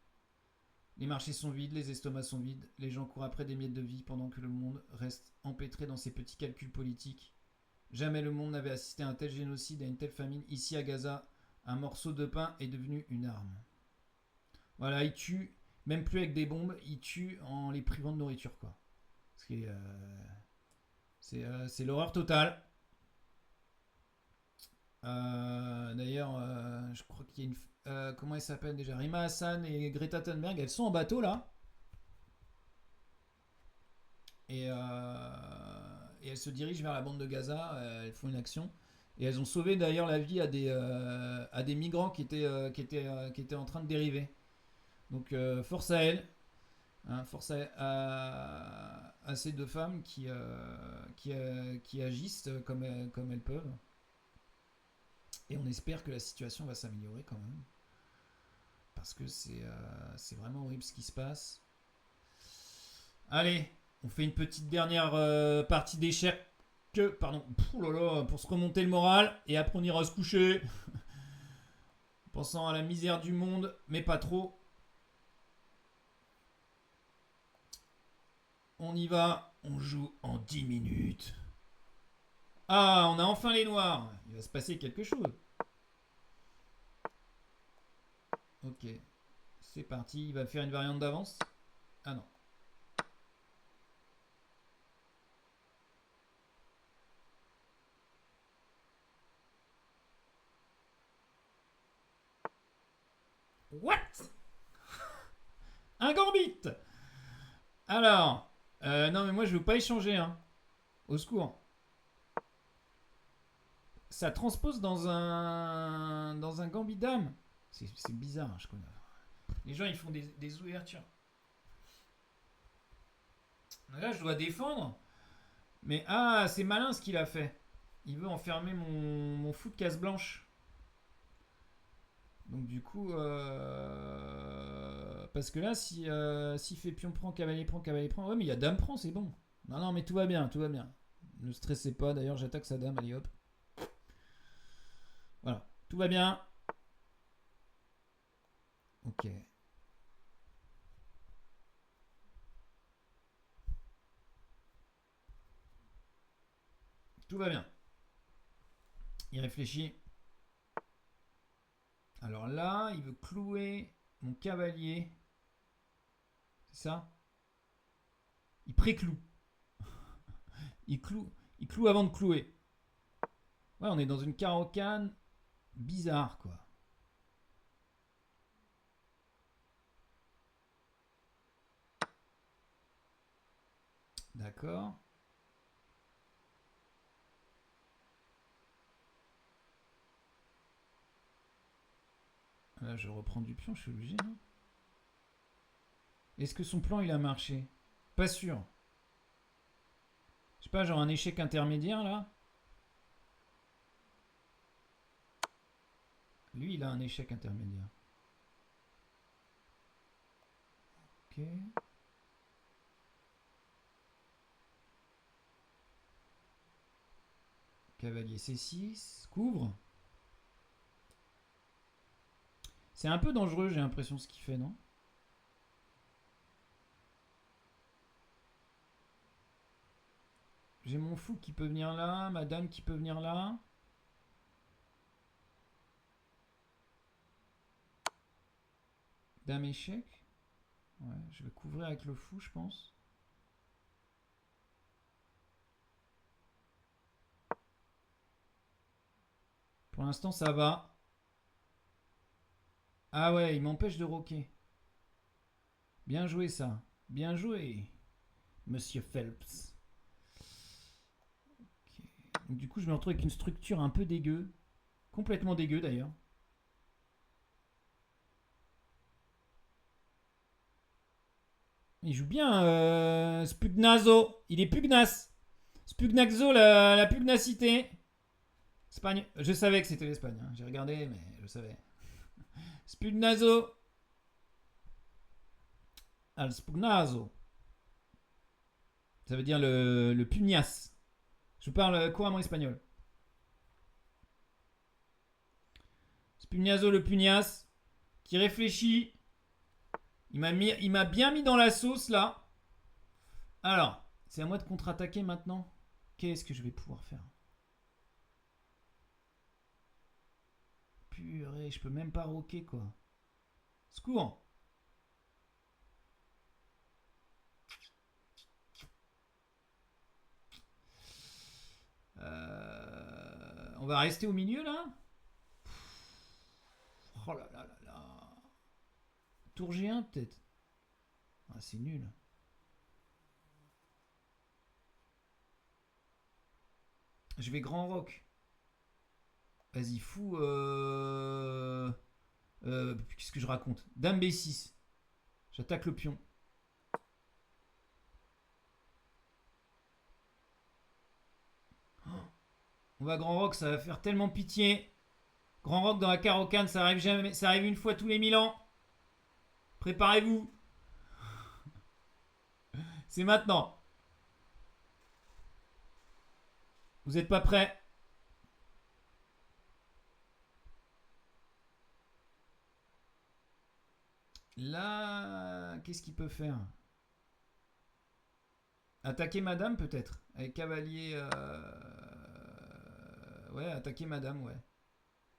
Les marchés sont vides, les estomacs sont vides, les gens courent après des miettes de vie pendant que le monde reste empêtré dans ses petits calculs politiques. Jamais le monde n'avait assisté à un tel génocide, à une telle famine. Ici à Gaza, un morceau de pain est devenu une arme. Voilà, ils tuent, même plus avec des bombes, ils tuent en les privant de nourriture, quoi. C'est l'horreur totale. D'ailleurs, je crois qu'il y a une... comment elle s'appelle déjà? Rima Hassan et Greta Thunberg, elles sont en bateau là. Et elles se dirigent vers la bande de Gaza, elles font une action. Et elles ont sauvé d'ailleurs la vie à des migrants qui étaient en train de dériver. Donc force à elles. Hein, force à ces deux femmes qui agissent comme elles peuvent. Et on espère que la situation va s'améliorer quand même. Parce que c'est vraiment horrible ce qui se passe. Allez, on fait une petite dernière partie d'échecs. Pour se remonter le moral. Et après on ira se coucher. Pensant à la misère du monde, mais pas trop. On y va, on joue en 10 minutes. Ah, on a enfin les noirs. Il va se passer quelque chose. Ok. C'est parti. Il va faire une variante d'avance. Ah non. What? Un gambit. Alors. Non mais moi je veux pas échanger. Hein. Au secours. Ça transpose dans un gambit dame. C'est bizarre, hein, je connais. Les gens ils font des ouvertures. Là je dois défendre. Mais ah, c'est malin ce qu'il a fait. Il veut enfermer mon fou de casse blanche. Donc du coup, parce que là, s'il fait pion prend, cavalier prend, ouais, mais il y a dame prend, c'est bon. Non, non, mais tout va bien, tout va bien. Ne stressez pas, d'ailleurs, j'attaque sa dame, allez hop. Voilà, tout va bien. Ok. Tout va bien. Il réfléchit. Alors là, il veut clouer mon cavalier. C'est ça? Il pré-cloue. Il cloue avant de clouer. Ouais, on est dans une carocane bizarre, quoi. D'accord. Là, je reprends du pion, je suis obligé, non? Est-ce que son plan, il a marché? Pas sûr. Je sais pas, genre un échec intermédiaire, là? Lui, il a un échec intermédiaire. Ok. Cavalier C6. Couvre. C'est un peu dangereux, j'ai l'impression, ce qu'il fait, non? J'ai mon fou qui peut venir là, ma dame qui peut venir là. Dame échec. Ouais, je vais couvrir avec le fou, je pense. Pour l'instant, ça va. Ah ouais, il m'empêche de roquer. Bien joué, ça. Bien joué, Monsieur Phelps. Okay. Donc, du coup, je me retrouve avec une structure un peu dégueu. Complètement dégueu, d'ailleurs. Il joue bien, Spugnazo. Il est pugnace. Spugnazo, la pugnacité. Espagne. Je savais que c'était l'Espagne. Hein. J'ai regardé, mais je savais. Spugnazo. Al Spugnazo. Ça veut dire le pugnace. Je parle couramment espagnol. Spugnazo le pugnace. Qui réfléchit. Il m'a bien mis dans la sauce là. Alors, c'est à moi de contre-attaquer maintenant. Qu'est-ce que je vais pouvoir faire? Purée, je peux même pas roquer quoi. Secours. On va rester au milieu là. Oh là là là là. Tour G1 peut-être. Ah, c'est nul. Je vais grand rock. Vas-y, fou. Qu'est-ce que je raconte? Dame B6. J'attaque le pion. On va grand rock, ça va faire tellement pitié. Grand rock dans la carocane, ça arrive jamais, ça arrive une fois tous les 1000 ans. Préparez-vous. C'est maintenant. Vous n'êtes pas prêts? Là, qu'est-ce qu'il peut faire? Attaquer madame peut-être. Avec cavalier Ouais, attaquer madame, ouais.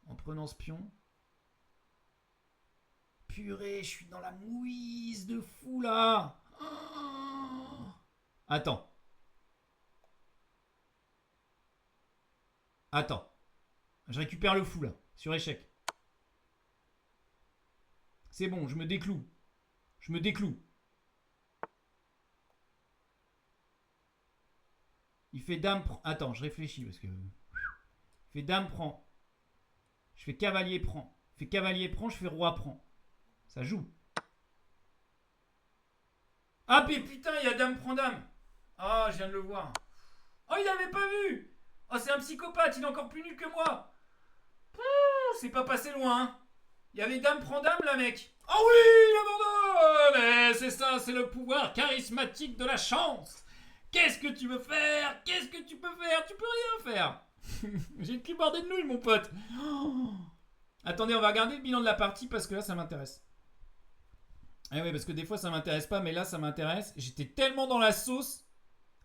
En prenant ce pion. Purée, je suis dans la mouise de fou là. Oh. Attends. Attends. Je récupère le fou là, sur échec. C'est bon, je me décloue. Je me décloue. Il fait dame... Attends, je réfléchis parce que... Il fait dame prend. Je fais cavalier prend. Il fait cavalier prend, je fais roi prend. Ça joue. Ah mais putain, il y a dame prend dame. Ah, je viens de le voir. Oh, il avait pas vu. Oh, c'est un psychopathe, il est encore plus nul que moi. C'est pas passé loin. Hein. Il y avait dame prend dame là, mec. Oh oui, il abandonne. C'est ça, c'est le pouvoir charismatique de la chance. Qu'est-ce que tu veux faire? Qu'est-ce que tu peux faire? Tu peux rien faire. J'ai le cul bordé de nouilles, mon pote. Oh. Attendez, on va regarder le bilan de la partie parce que là, ça m'intéresse. Eh oui, parce que des fois, ça m'intéresse pas, mais là, ça m'intéresse. J'étais tellement dans la sauce.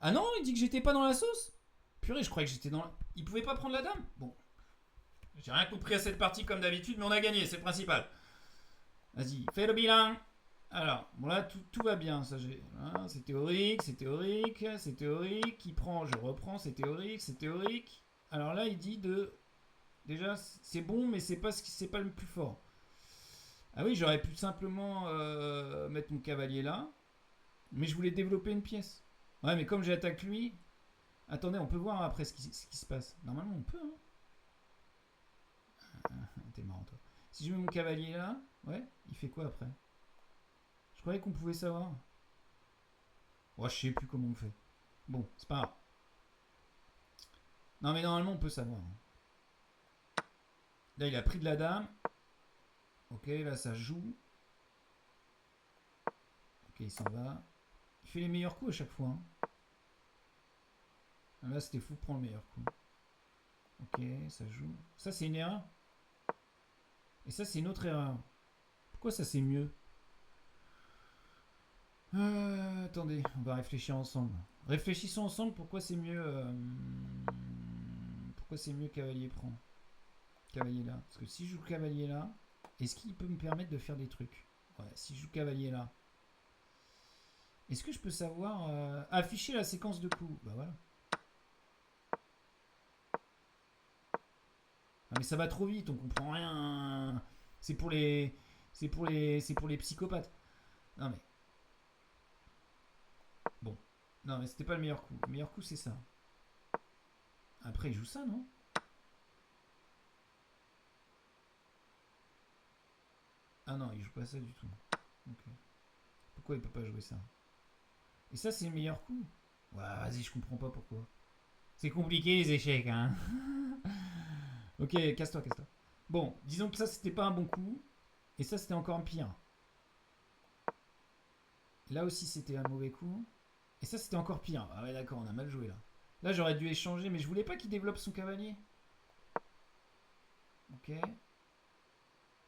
Ah non, il dit que j'étais pas dans la sauce? Purée, je croyais que j'étais dans la... Il pouvait pas prendre la dame? Bon. J'ai rien compris à cette partie comme d'habitude, mais on a gagné, c'est le principal. Vas-y, fais le bilan. Alors, bon là, tout va bien. Ça, hein, c'est théorique, c'est théorique, c'est théorique. Qui prend, je reprends, c'est théorique, c'est théorique. Alors là, il dit de... Déjà, c'est bon, mais c'est pas le plus fort. Ah oui, j'aurais pu simplement mettre mon cavalier là. Mais je voulais développer une pièce. Ouais, mais comme j'attaque lui... Attendez, on peut voir après ce qui se passe. Normalement, on peut, hein. T'es marrant, toi. Si je mets mon cavalier là... Ouais, il fait quoi après? Je croyais qu'on pouvait savoir. Ouais, je sais plus comment on fait. Bon, c'est pas grave. Non, mais normalement, on peut savoir. Là, il a pris de la dame. Ok, là, ça joue. Ok, il s'en va. Il fait les meilleurs coups à chaque fois. Hein. Là, c'était fou de prendre le meilleur coup. Ok, ça joue. Ça, c'est une erreur. Et ça, c'est une autre erreur. Pourquoi ça, c'est mieux? Attendez, on va réfléchir ensemble. Réfléchissons ensemble pourquoi c'est mieux. Pourquoi c'est mieux cavalier prend. Cavalier là. Parce que si je joue cavalier là, est-ce qu'il peut me permettre de faire des trucs? Ouais, si je joue cavalier là. Est-ce que je peux savoir afficher la séquence de coups? Bah voilà. Ah mais ça va trop vite, on comprend rien. C'est pour les psychopathes. Non mais. Bon. Non mais c'était pas le meilleur coup. Le meilleur coup c'est ça. Après il joue ça, non? Ah non, il joue pas ça du tout. Okay. Pourquoi il peut pas jouer ça? Et ça c'est le meilleur coup? Ouais, vas-y, je comprends pas pourquoi. C'est compliqué les échecs, hein. Ok, casse-toi, casse-toi. Bon, disons que ça c'était pas un bon coup. Et ça c'était encore pire. Là aussi c'était un mauvais coup. Et ça c'était encore pire. Ah ouais d'accord, on a mal joué là. Là j'aurais dû échanger, mais je voulais pas qu'il développe son cavalier. Ok.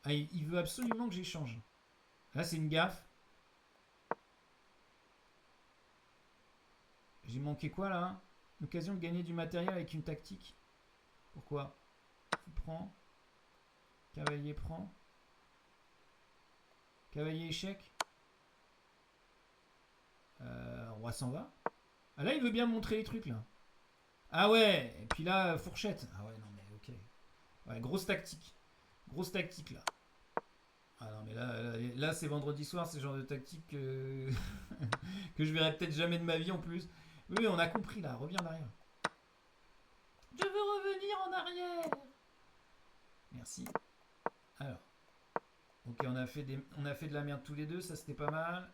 Ah, il veut absolument que j'échange. Là c'est une gaffe. J'ai manqué quoi là? L'occasion de gagner du matériel avec une tactique. Pourquoi? Fou prend. Cavalier prend. Cavalier échec. Roi s'en va. Ah là il veut bien montrer les trucs là. Ah ouais. Et puis là fourchette. Ah ouais non mais ok. Ouais, grosse tactique. Grosse tactique là. Ah non mais là c'est vendredi soir. C'est le genre de tactique que je verrai peut-être jamais de ma vie en plus. Oui on a compris là. Reviens en arrière. Je veux revenir en arrière. Merci. Alors. Ok, on a fait de la merde tous les deux, ça c'était pas mal.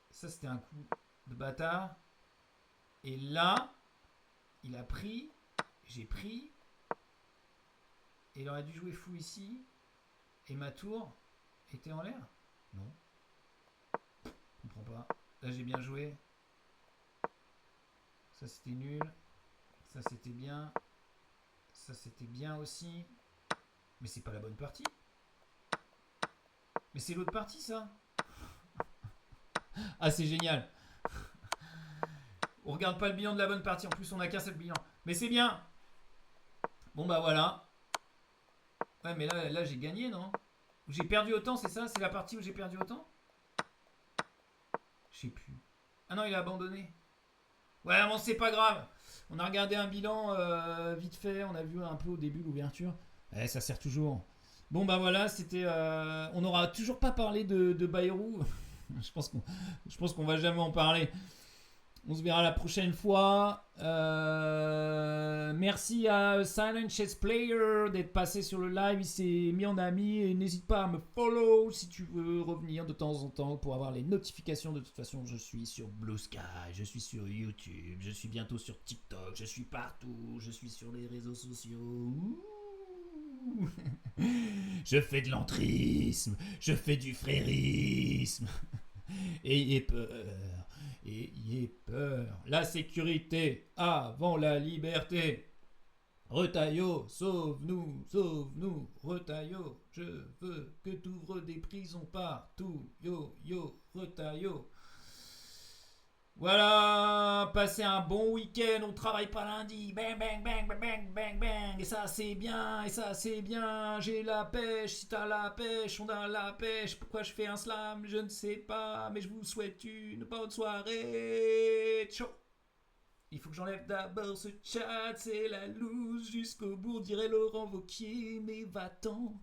Ça c'était un coup de bâtard. Et là, il a pris, j'ai pris. Et il aurait dû jouer fou ici. Et ma tour était en l'air? Non. Je comprends pas. Là j'ai bien joué. Ça c'était nul. Ça c'était bien. Ça c'était bien aussi. Mais c'est pas la bonne partie. Mais c'est l'autre partie ça. Ah c'est génial. On regarde pas le bilan de la bonne partie. En plus on a qu'un seul bilan. Mais c'est bien. Bon bah voilà. Ouais mais là j'ai gagné non? J'ai perdu autant, c'est ça? C'est la partie où j'ai perdu autant? Je sais plus. Ah non il a abandonné. Ouais bon c'est pas grave. On a regardé un bilan vite fait, on a vu un peu au début l'ouverture. Ça sert toujours. Bon bah voilà, c'était. On n'aura toujours pas parlé de Bayrou. je pense qu'on va jamais en parler. On se verra la prochaine fois. Merci à Silent Chess Player d'être passé sur le live. Il s'est mis en ami. Et n'hésite pas à me follow si tu veux revenir de temps en temps pour avoir les notifications. De toute façon, je suis sur Blue Sky, je suis sur YouTube, je suis bientôt sur TikTok, je suis partout, je suis sur les réseaux sociaux. Je fais de l'entrisme, je fais du frérisme. Ayez peur. Ayez peur. La sécurité avant la liberté. Retaillot, sauve-nous, sauve-nous. Retaillot, je veux que t'ouvres des prisons partout. Yo, yo, Retaillot. Voilà, passez un bon week-end, on travaille pas lundi. Bang, bang, bang, bang, bang, bang, bang. Et ça c'est bien, et ça c'est bien. J'ai la pêche, si t'as la pêche, on a la pêche. Pourquoi je fais un slam, je ne sais pas. Mais je vous souhaite une bonne soirée. Ciao. Il faut que j'enlève d'abord ce chat, c'est la loose jusqu'au bout, dirait Laurent Wauquiez, mais va-t'en.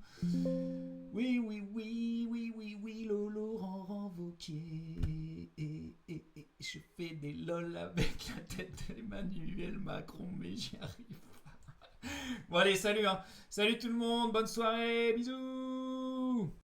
Oui, oui, oui, oui, oui, oui, Laurent Wauquiez. Je fais des lol avec la tête d'Emmanuel Macron, mais j'y arrive pas. Bon allez, salut, hein. Salut tout le monde, bonne soirée, bisous.